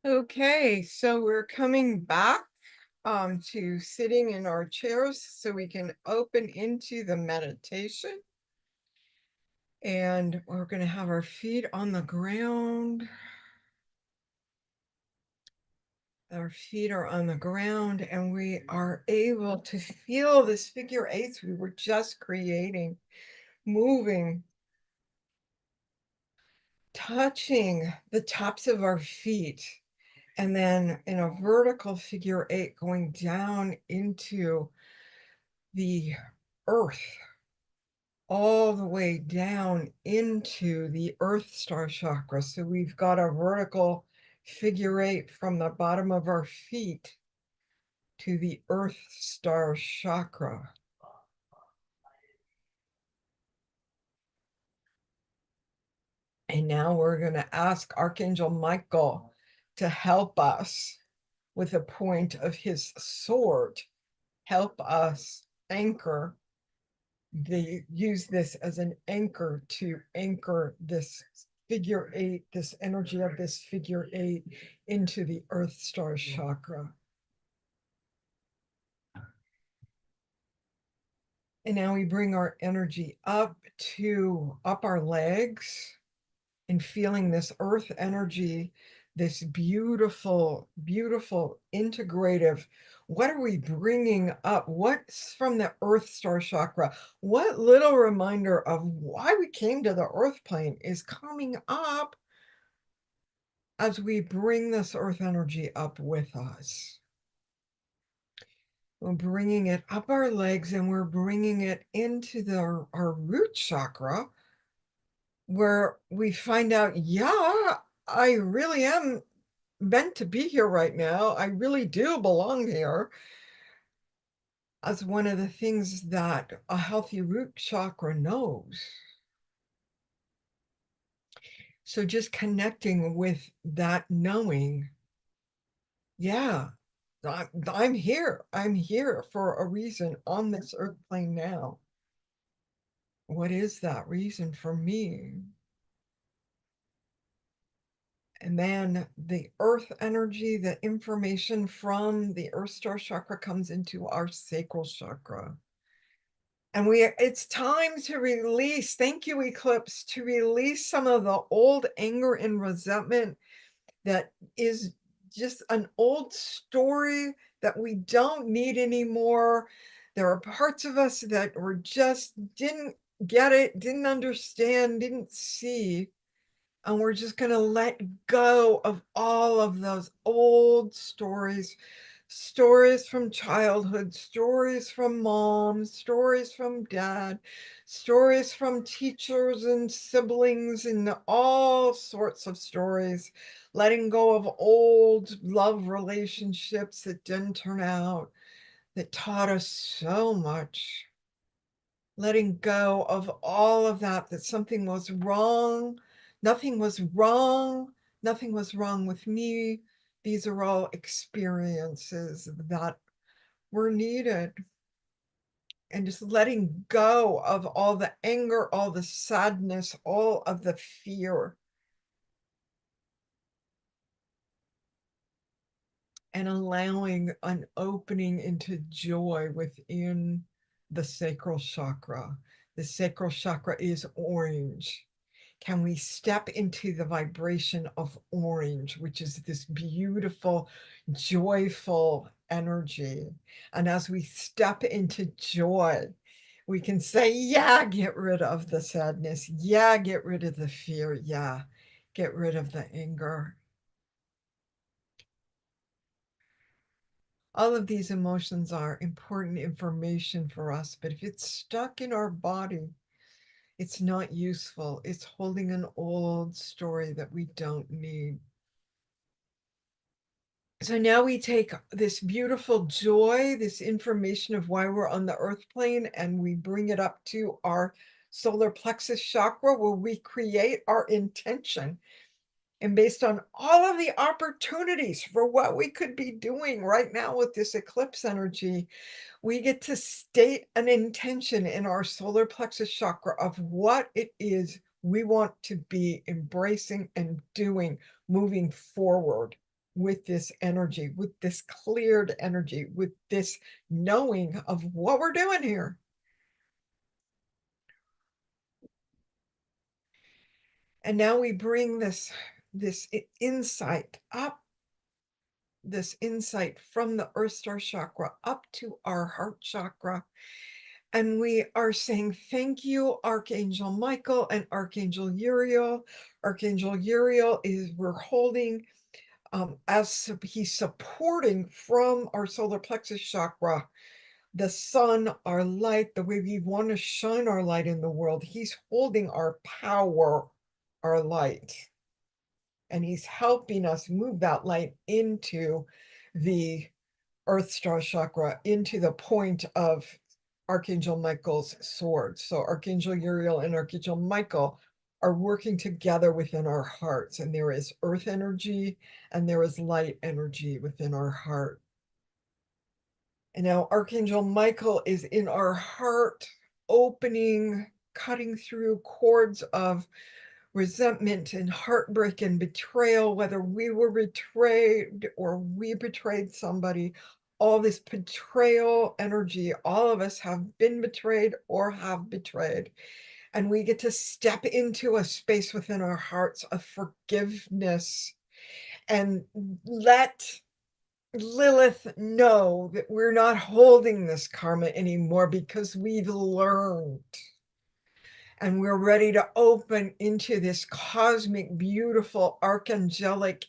Okay, so we're coming back to sitting in our chairs so we can open into the meditation. And we're going to have our feet on the ground. Our feet are on the ground, and we are able to feel this figure eights we were just creating, moving, touching the tops of our feet, and then in a vertical figure eight going down into the earth, all the way down into the earth star chakra. So we've got a vertical figure eight from the bottom of our feet to the earth star chakra. And now we're going to ask Archangel Michael to help us with the point of his sword, help us anchor. They use this as an anchor to anchor this figure eight, this energy of this figure eight into the earth star chakra. And now we bring our energy up our legs, and feeling this earth energy, this beautiful, beautiful integrative. What are we bringing up? What's from the earth star chakra? What little reminder of why we came to the earth plane is coming up as we bring this earth energy up with us? We're bringing it up our legs, and we're bringing it into our root chakra, where we find out, yeah, I really am meant to be here right now. I really do belong here, as one of the things that a healthy root chakra knows. So just connecting with that knowing, yeah, I'm here. I'm here for a reason on this earth plane now. What is that reason for me? And then the earth energy, the information from the earth star chakra comes into our sacral chakra. And it's time to release, thank you, Eclipse, to release some of the old anger and resentment that is just an old story that we don't need anymore. There are parts of us that were just didn't get it, didn't understand, didn't see. And we're just going to let go of all of those old stories, stories from childhood, stories from mom, stories from dad, stories from teachers and siblings, and all sorts of stories. Letting go of old love relationships that didn't turn out, that taught us so much. Letting go of all of that, that something was wrong. Nothing was wrong. Nothing was wrong with me. These are all experiences that were needed. and just letting go of all the anger, all the sadness, all of the fear, and allowing an opening into joy within the sacral chakra. The sacral chakra is orange. Can we step into the vibration of orange, which is this beautiful, joyful energy? And as we step into joy, we can say, yeah, get rid of the sadness. Yeah, get rid of the fear. Yeah, get rid of the anger. All of these emotions are important information for us, but if it's stuck in our body, it's not useful. It's holding an old story that we don't need. So now we take this beautiful joy, this information of why we're on the earth plane, and we bring it up to our solar plexus chakra where we create our intention. And based on all of the opportunities for what we could be doing right now with this eclipse energy, we get to state an intention in our solar plexus chakra of what it is we want to be embracing and doing moving forward with this energy, with this cleared energy, with this knowing of what we're doing here. And now we bring this insight up, this insight from the earth star chakra up to our heart chakra. And we are saying, thank you, Archangel Michael and Archangel Uriel. Archangel Uriel is, we're holding as he's supporting from our solar plexus chakra, the sun, our light, the way we want to shine our light in the world. He's holding our power, our light, and he's helping us move that light into the Earth Star chakra, into the point of Archangel Michael's sword. So Archangel Uriel and Archangel Michael are working together within our hearts, and there is earth energy and there is light energy within our heart. And now Archangel Michael is in our heart, opening, cutting through cords of resentment and heartbreak and betrayal, whether we were betrayed or we betrayed somebody. All this betrayal energy, all of us have been betrayed or have betrayed. And we get to step into a space within our hearts of forgiveness and let Lilith know that we're not holding this karma anymore because we've learned. And we're ready to open into this cosmic, beautiful, archangelic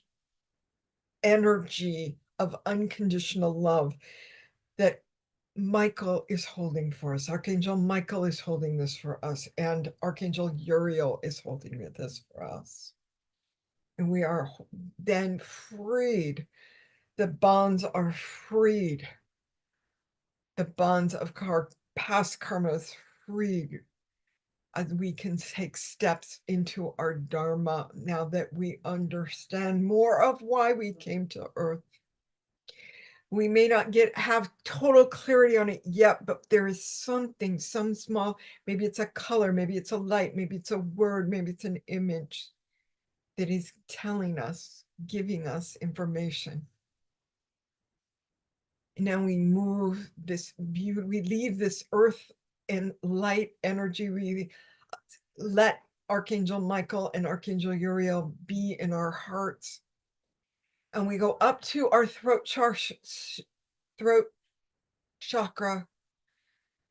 energy of unconditional love that Michael is holding for us. Archangel Michael is holding this for us, and Archangel Uriel is holding this for us. And we are then freed. The bonds are freed. The bonds of our past karma is freed, as we can take steps into our dharma now that we understand more of why we came to earth. We may not have total clarity on it yet, but there is something, some small, maybe it's a color, maybe it's a light, maybe it's a word, maybe it's an image that is telling us, giving us information. Now we move this beauty, we leave this earth and light energy. We let Archangel Michael and Archangel Uriel be in our hearts. And we go up to our throat chakra,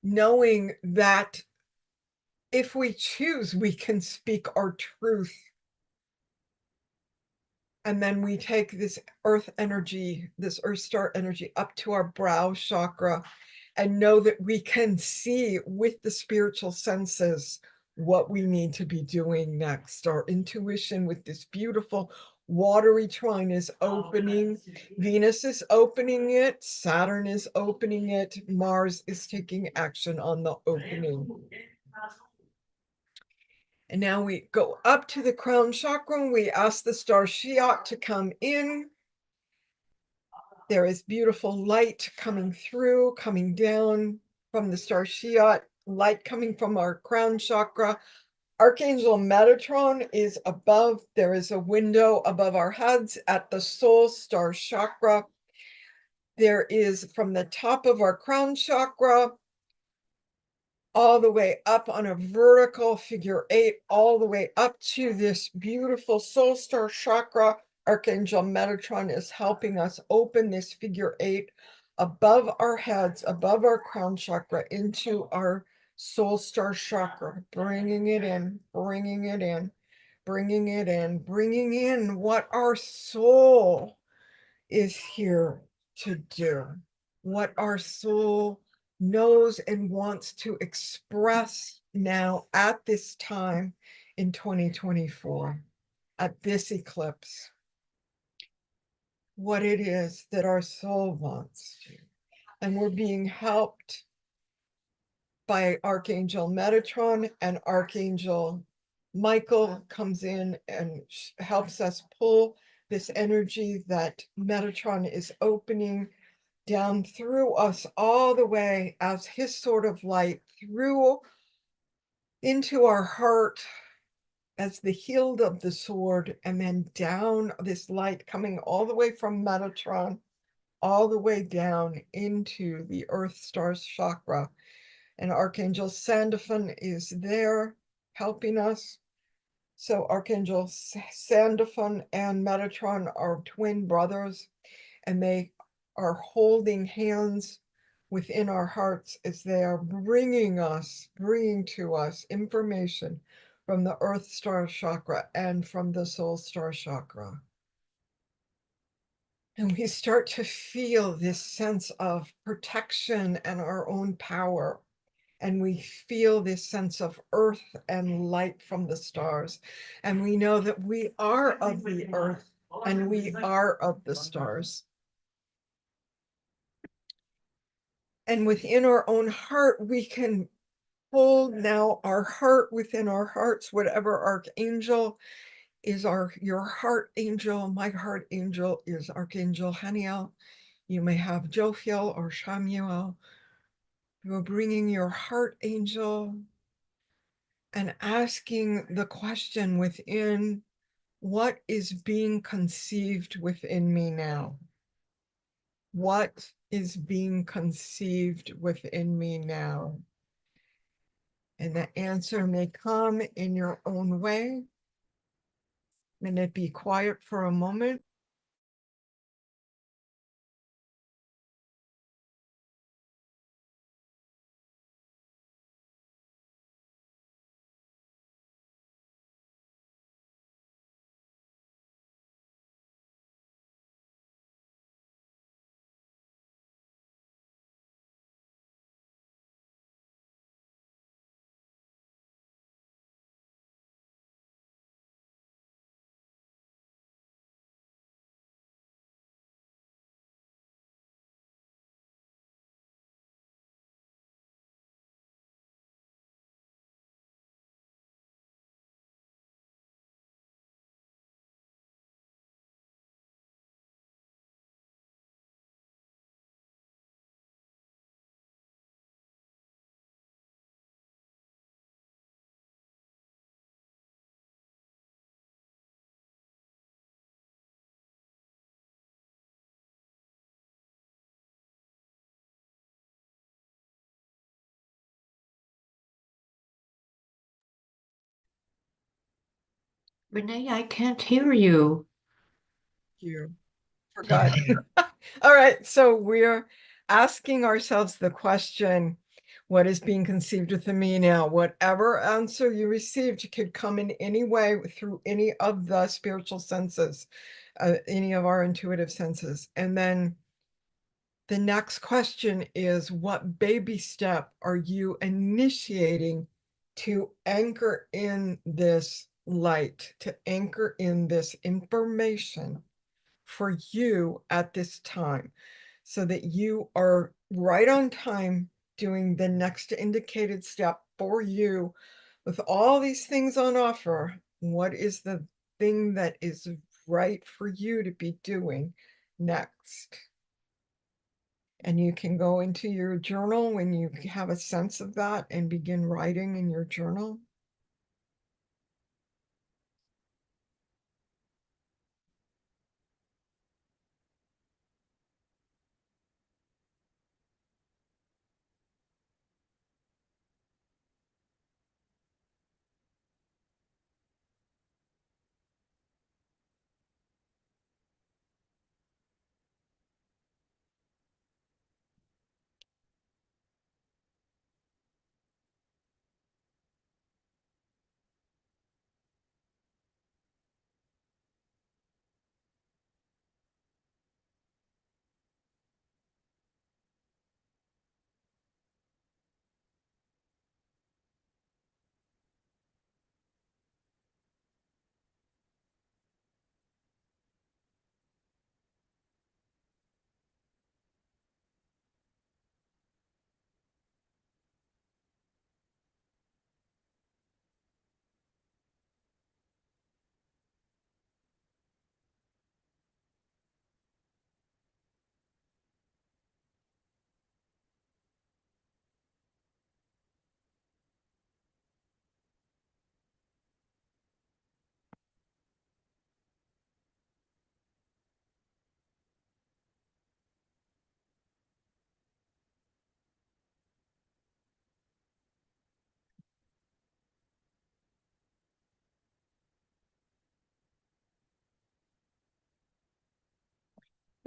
knowing that if we choose, we can speak our truth. And then we take this earth energy, this earth star energy up to our brow chakra and know that we can see with the spiritual senses what we need to be doing next. Our intuition with this beautiful watery trine is opening. Venus is opening it. Saturn is opening it. Mars is taking action on the opening. And now we go up to the crown chakra and we ask the star Shiat to come in. There is beautiful light coming through, coming down from the star Shiat, light coming from our crown chakra. Archangel Metatron is above. There is a window above our heads at the soul star chakra. There is from the top of our crown chakra all the way up on a vertical figure 8, all the way up to this beautiful soul star chakra. Archangel Metatron is helping us open this figure 8 above our heads, above our crown chakra, into our soul star chakra, bringing it in, bringing it in, bringing it in, bringing in what our soul is here to do, what our soul knows and wants to express now at this time in 2024, at this eclipse, what it is that our soul wants to. And we're being helped by Archangel Metatron, and Archangel Michael comes in and helps us pull this energy that Metatron is opening down through us all the way as his sort of light through into our heart as the hilt of the sword, and then down this light coming all the way from Metatron all the way down into the earth stars chakra. And Archangel Sandalphon is there helping us. So Archangel Sandalphon and Metatron are twin brothers, and they are holding hands within our hearts as they are bringing to us information from the earth star chakra and from the soul star chakra. And we start to feel this sense of protection and our own power. And we feel this sense of earth and light from the stars. And we know that we are of the earth and we are of the stars. And within our own heart, we can hold now our heart within our hearts, whatever archangel is your heart angel. My heart angel is Archangel Haniel. You may have Jophiel or Shamuel. You're bringing your heart angel and asking the question within, what is being conceived within me now? What is being conceived within me now? And the answer may come in your own way. And it be quiet for a moment. Renee, I can't hear you. You forgot. There. All right, so we're asking ourselves the question, what is being conceived within me now? Whatever answer you received could come in any way through any of the spiritual senses, any of our intuitive senses. And then the next question is, what baby step are you initiating to anchor in this light, to anchor in this information for you at this time, so that you are right on time doing the next indicated step for you with all these things on offer? What is the thing that is right for you to be doing next? And you can go into your journal when you have a sense of that and begin writing in your journal.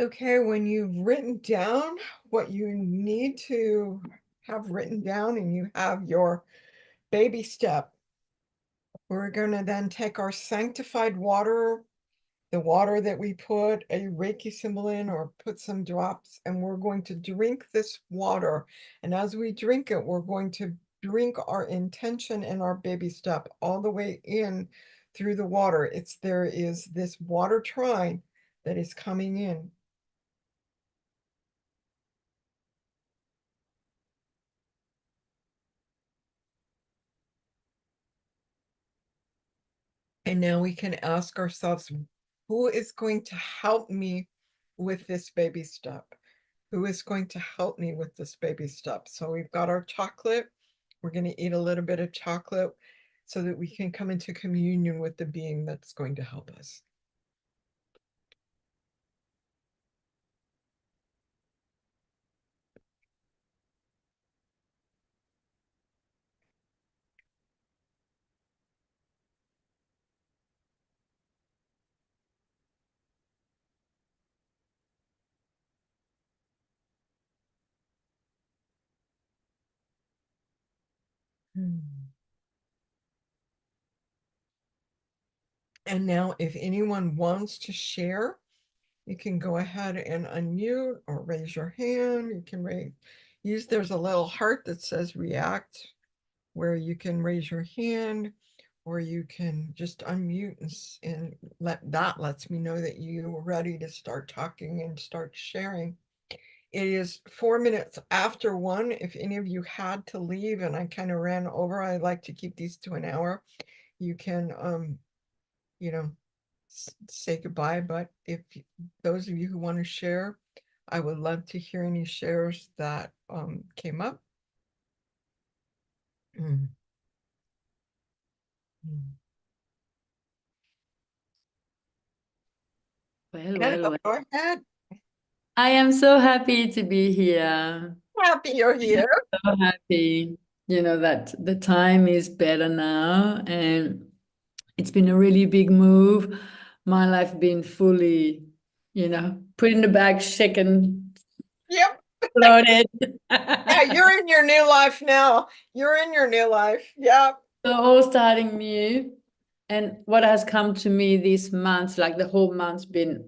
Okay, when you've written down what you need to have written down and you have your baby step, we're going to then take our sanctified water, the water that we put a Reiki symbol in or put some drops, and we're going to drink this water. And as we drink it, we're going to drink our intention and our baby step all the way in through the water. There is this water trine that is coming in. And now we can ask ourselves, who is going to help me with this baby step? Who is going to help me with this baby step? So we've got our chocolate. We're going to eat a little bit of chocolate so that we can come into communion with the being that's going to help us. Hmm. And now if anyone wants to share, you can go ahead and unmute or raise your hand. You can there's a little heart that says react, where you can raise your hand or you can just unmute and that lets me know that you're ready to start talking and start sharing. It is 4 minutes after 1. If any of you had to leave and I kind of ran over, I like to keep these to an hour. You can, you know, say goodbye. But if those of you who want to share, I would love to hear any shares that came up. Mm. Mm. Well, well, Annabelle, well. go ahead. I am so happy to be here. Happy you're here. So happy, that the time is better now. And it's been a really big move. My life been fully, put in the bag, shaken, Yep. loaded. Yeah, you're in your new life now. You're in your new life. Yep. So all starting new. And what has come to me this month, like the whole month's been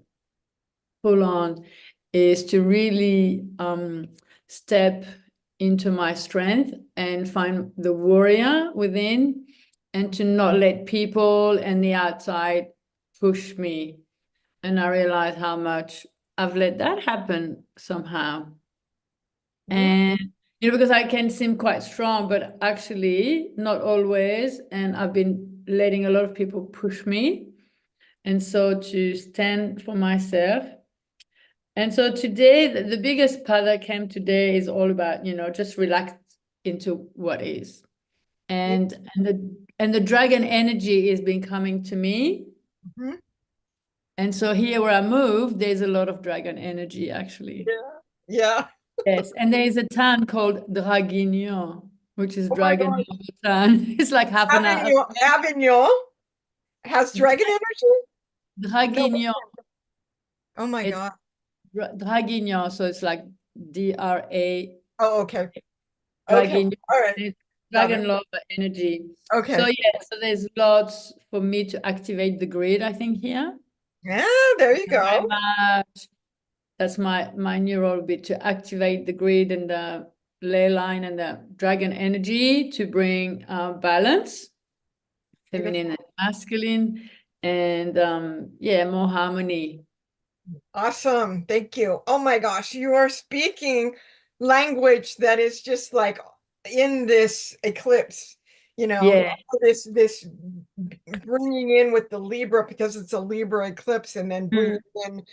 full on, is to really step into my strength and find the warrior within, and to not let people and the outside push me. And I realize how much I've let that happen somehow. Mm. And because I can seem quite strong, but actually not always. And I've been letting a lot of people push me. And so to stand for myself And so today, the biggest part that came today is all about, just relax into what is. Yeah. And the dragon energy has been coming to me. Mhm. And so here where I move, there's a lot of dragon energy actually. Yeah. Yeah. Yes. And there is a town called Draguignan, which is Oh my dragon God. town. It's like half an hour. Avignon has dragon energy? No. Draguignan. Oh my It's God. Draguignan. So it's like DRA Oh, okay. Okay. dragon, All right. there's Got it. dragon love energy. So Okay. yeah, so there's lots for me to activate the grid, I think here. Yeah, there you Very go. much. That's my new role bit to activate the grid and the ley line and the dragon energy to bring balance, feminine Beautiful. and masculine, and yeah, more harmony. Awesome. Thank you. Oh my gosh, you are speaking language that is just like in this eclipse, Yeah. this bringing in with the Libra because it's a Libra eclipse and then Mm. bringing in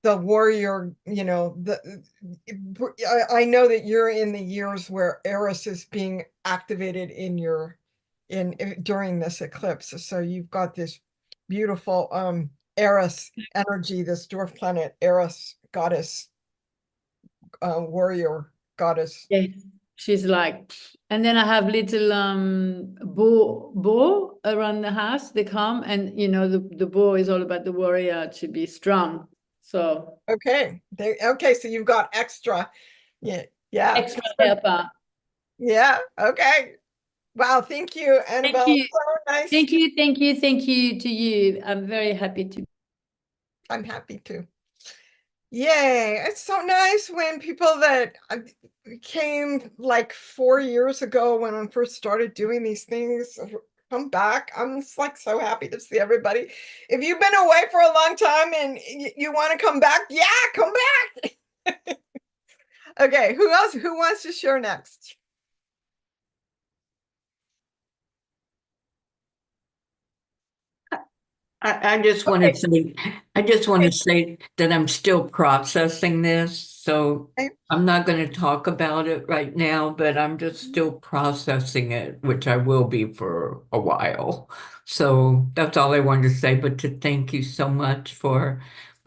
the warrior, I know that you're in the years where Eris is being activated in your during this eclipse. So you've got this beautiful Eris energy, this dwarf planet Eris goddess, warrior goddess. Yes. She's like, and then I have little bow around the house. They come and the bow is all about the warrior to be strong. So Okay. Okay, so you've got extra. Yeah, yeah. extra helper. Yeah, okay. Wow, thank you, Thank Annabelle. you. So nice. Thank you, thank you, thank you to you. I'm very happy to. I'm happy to. Yay. It's so nice when people that came like 4 years ago when I first started doing these things come back. I'm just like so happy to see everybody. If you've been away for a long time and you want to come back, yeah, come back. Okay, who else? Who wants to share next? I just want Okay. to say, I just want to say that I'm still processing this. So Okay. I'm not going to talk about it right now, but I'm just still processing it, which I will be for a while. So that's all I wanted to say. But to thank you so much for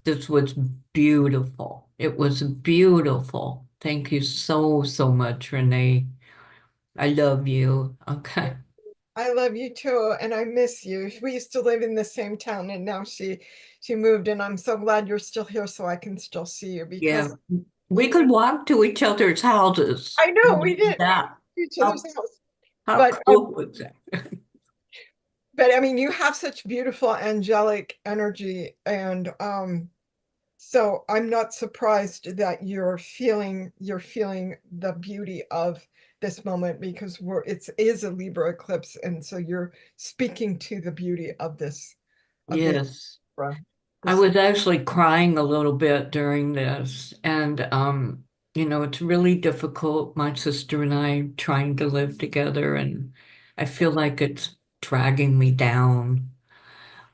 this was beautiful. It was beautiful. Thank you so, so much, Renee. I love you. Okay. I love you too, and I miss you. We used to live in the same town, and now she moved, and I'm so glad you're still here, so I can still see you Yeah. because We could walk to each other's houses. I know we did That. each other's How, house, how but cool was that? I mean, you have such beautiful angelic energy, and so I'm not surprised that you're feeling the beauty of this moment because it is a Libra eclipse, and so you're speaking to the beauty of this Yes. Libra, I this was actually crying a little bit during this. And, it's really difficult. My sister and I trying to live together, and I feel like it's dragging me down.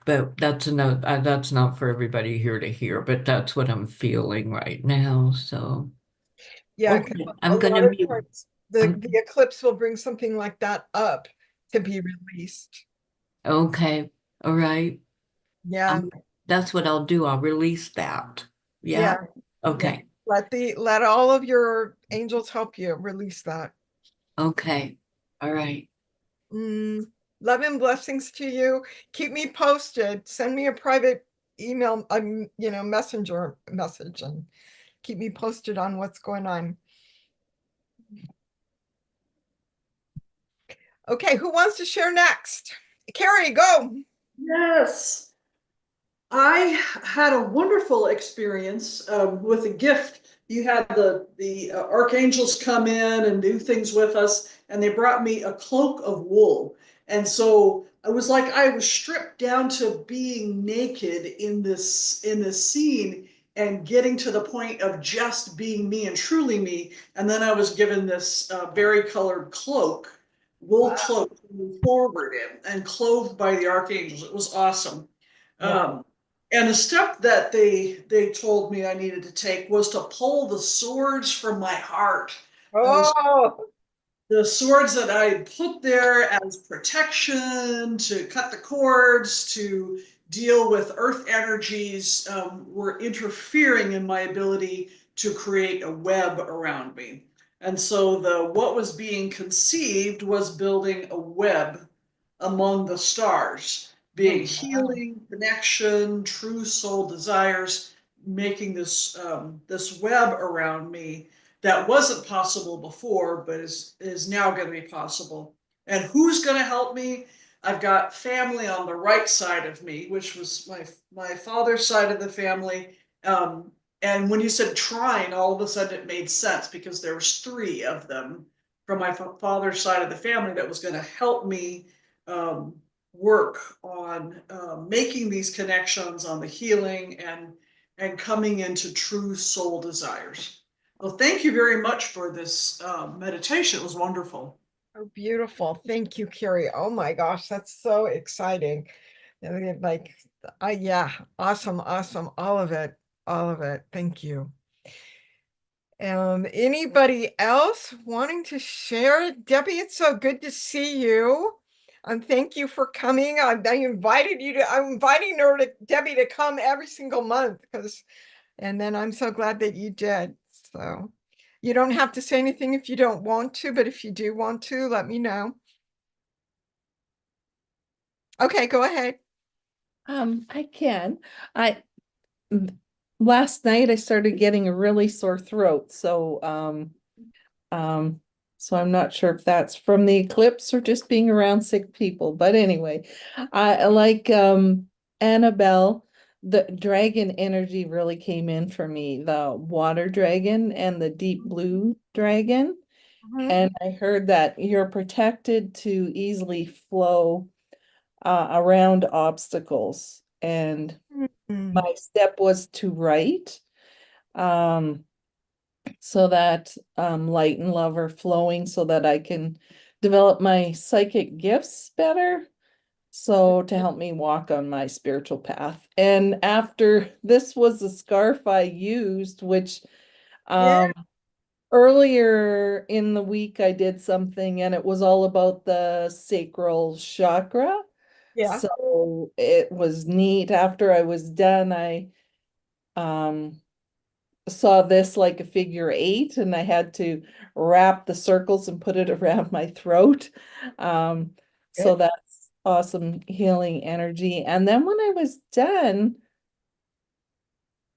But that's not for everybody here to hear, but that's what I'm feeling right now. So, Yeah, 'cause okay, a I'm lot gonna of mute. times the I'm the eclipse will bring something like that up to be released. okay. All right. Yeah, Um, that's what I'll do. I'll release that. Yeah. yeah, yeah. Okay. Let all of your angels help you release that. Okay. All right. Mm, love and blessings to you. Keep me posted. Send me a private email, messenger message, and keep me posted on what's going on. Okay, who wants to share next? Carrie, go. Yes. I had a wonderful experience with a gift. You had the archangels come in and do things with us, and they brought me a cloak of wool. And so it was like I was stripped down to being naked in this scene and getting to the point of just being me and truly me. And then I was given this berry colored cloak, wool Wow. cloak, to move forward in and clothed by the archangels. It was awesome. Wow. Um, And a step that they told me I needed to take was to pull the swords from my heart. Oh, The swords that I put there as protection, to cut the cords, to deal with earth energies, were interfering in my ability to create a web around me. And so what was being conceived was building a web among the stars, being oh, wow. healing, connection, true soul desires, making this web around me that wasn't possible before, but is now going to be possible. And who's going to help me? I've got family on the right side of me, which was my father's side of the family. And when you said trine, all of a sudden it made sense because there was three of them from my father's side of the family that was going to help me um, work on making these connections, on the healing and coming into true soul desires. Well, thank you very much for this meditation. It was wonderful. Oh, beautiful. Thank you, Carrie. Oh my gosh, that's so exciting. Like, yeah, awesome, awesome. All of it, all of it. Thank you. Anybody else wanting to share? Debbie, it's so good to see you. Thank you for coming. I invited you to, I'm inviting Debbie to come every single month and then I'm so glad that you did. So you don't have to say anything if you don't want to, but if you do want to, let me know. Okay, go ahead. I can. I last night I started getting a really sore throat, um, so I'm not sure if that's from the eclipse or just being around sick people. But anyway, I like Annabelle. The dragon energy really came in for me, the water dragon and the deep blue dragon. Mhm. And I heard that you're protected to easily flow around obstacles. And Mhm. my step was to write, um, so that light and love are flowing so that I can develop my psychic gifts better. So to help me walk on my spiritual path. And after this was the scarf I used, which Yeah, um earlier in the week I did something and it was all about the sacral chakra. yeah. So it was neat. After I was done, I um saw this like a figure eight and I had to wrap the circles and put it around my throat. Um, so Good. that's awesome healing energy. And then when I was done,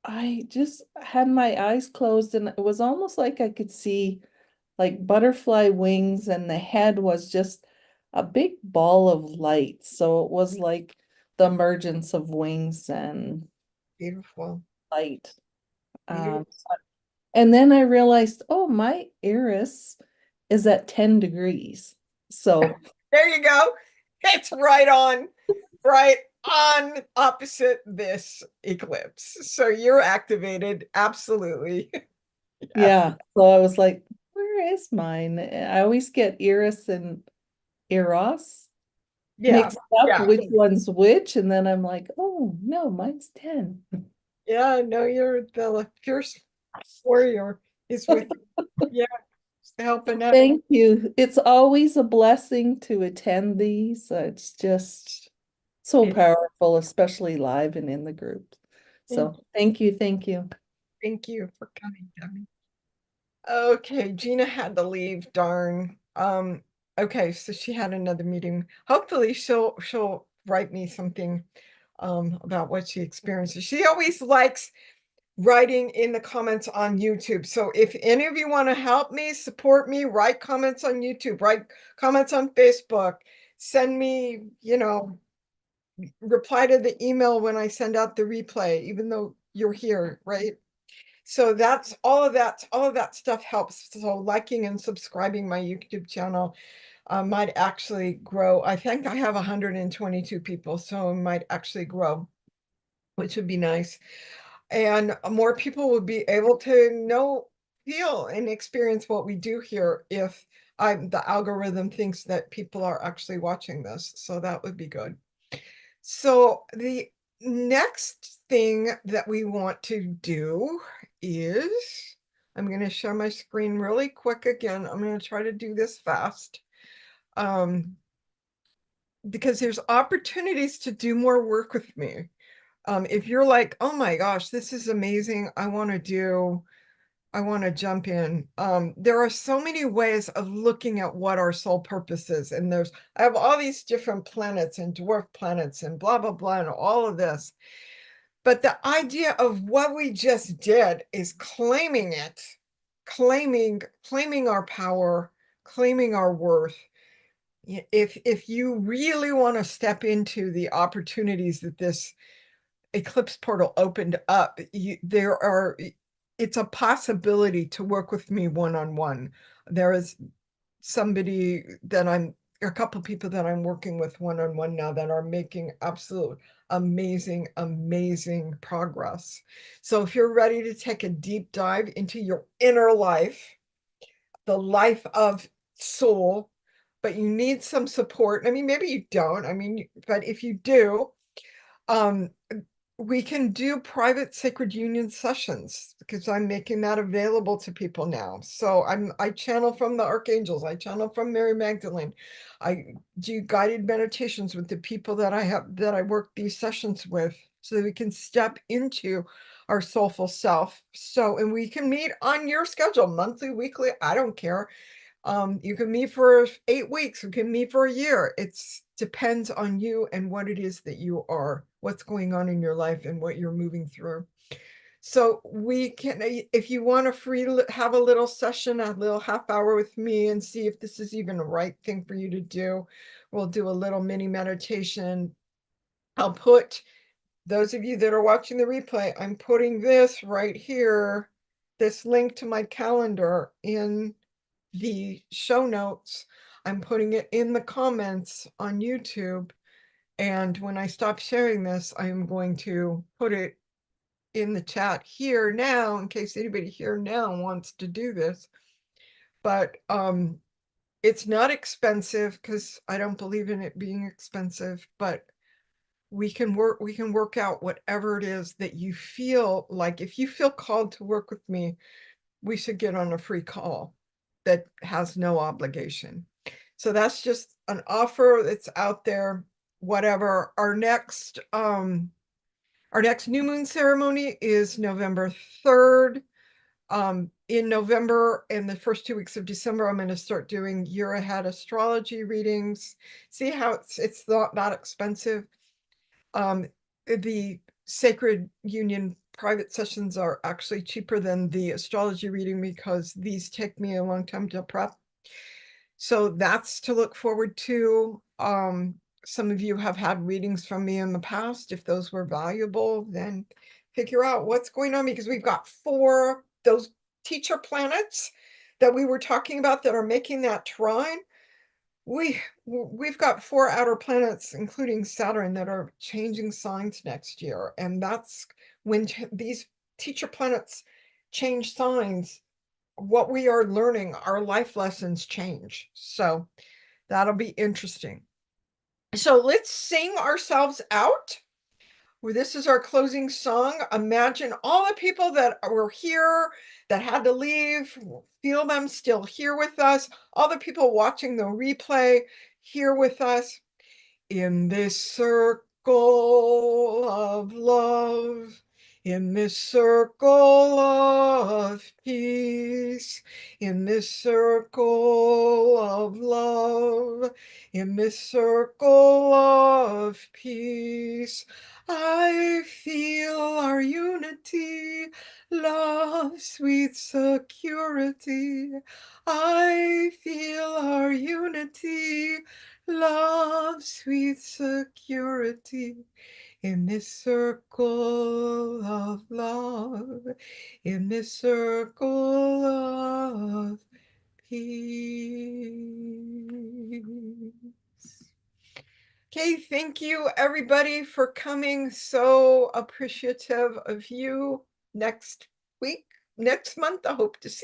I just had my eyes closed and it was almost like I could see like butterfly wings and the head was just a big ball of light. So it was like the emergence of wings and Beautiful. light. Beautiful. Um, and then I realized, oh, my iris is at 10 degrees. So There you go. It's right on opposite this eclipse. So you're activated. Absolutely. Yeah. yeah, so I was like, where is mine? I always get iris and eros Yeah. mixed up, Yeah. which one's which, and then I'm like, oh no, mine's 10. Yeah. No, you're the fierce warrior is with you. Yeah. Just helping out. Thank you. It's always a blessing to attend these. It's just so It- powerful, especially live and in the group. So thank you, thank you. Thank you for coming, Debbie. Okay, Gina had to leave, darn. Okay, so she had another meeting. Hopefully she'll write me something about what she experiences. She always likes writing in the comments on YouTube. So if any of you want to help me, support me, write comments on YouTube, write comments on Facebook, send me, reply to the email when I send out the replay, even though you're here, right? So that's all of that stuff helps. So liking and subscribing my YouTube channel might actually grow. I think I have 122 people, so it might actually grow, which would be nice. And more people would be able to know, feel, and experience what we do here if the algorithm thinks that people are actually watching this. So that would be good. So the next thing that we want to do is, I'm going to share my screen really quick again. I'm going to try to do this fast. Because there's opportunities to do more work with me. If you're like, oh my gosh, this is amazing, I want to jump in. There are so many ways of looking at what our soul purpose is. And I have all these different planets and dwarf planets and blah, blah, blah, and all of this. But the idea of what we just did is claiming it, claiming our power, claiming our worth. If you really want to step into the opportunities that this eclipse portal opened up, it's a possibility to work with me one-on-one. There is a couple of people that I'm working with one-on-one now that are making absolute amazing progress. So if you're ready to take a deep dive into your inner life, the life of soul, but you need some support. I mean, maybe you don't. I mean, but if you do, we can do private sacred union sessions because I'm making that available to people now. So I channel from the archangels, I channel from Mary Magdalene. I do guided meditations with the people that I work these sessions with, so that we can step into our soulful self. So, and we can meet on your schedule, monthly, weekly, I don't care. You can meet for 8 weeks, you can meet for a year. It depends on you and what it is that you are, what's going on in your life and what you're moving through. So we can, if you want to have a little session, a little half hour with me and see if this is even the right thing for you to do, we'll do a little mini meditation. I'll put, those of you that are watching the replay, I'm putting this right here, this link to my calendar in the show notes. I'm putting it in the comments on YouTube. And when I stop sharing this, I'm going to put it in the chat here now, in case anybody here now wants to do this. But it's not expensive because I don't believe in it being expensive, but we can work out whatever it is that you feel like. If you feel called to work with me, we should get on a free call that has no obligation. So that's just an offer that's out there. Whatever. Our next new moon ceremony is November 3rd. In November and the first 2 weeks of December, I'm going to start doing year ahead astrology readings. See how it's not expensive. The Sacred Union private sessions are actually cheaper than the astrology reading because these take me a long time to prep. So that's to look forward to. Some of you have had readings from me in the past. If those were valuable, then figure out what's going on, because we've got 4, those teacher planets that we were talking about that are making that trine. We've got 4 outer planets, including Saturn, that are changing signs next year. And that's when these teacher planets change signs, what we are learning, our life lessons change. So that'll be interesting. So let's sing ourselves out. Well, this is our closing song. Imagine all the people that were here that had to leave, feel them still here with us. All the people watching the replay here with us. In this circle of love, in this circle of peace, in this circle of love, in this circle of peace, I feel our unity, love, sweet security. I feel our unity, love, sweet security, in this circle of love, in this circle of peace. Okay, thank you everybody for coming. So appreciative of you. Next month, I hope to see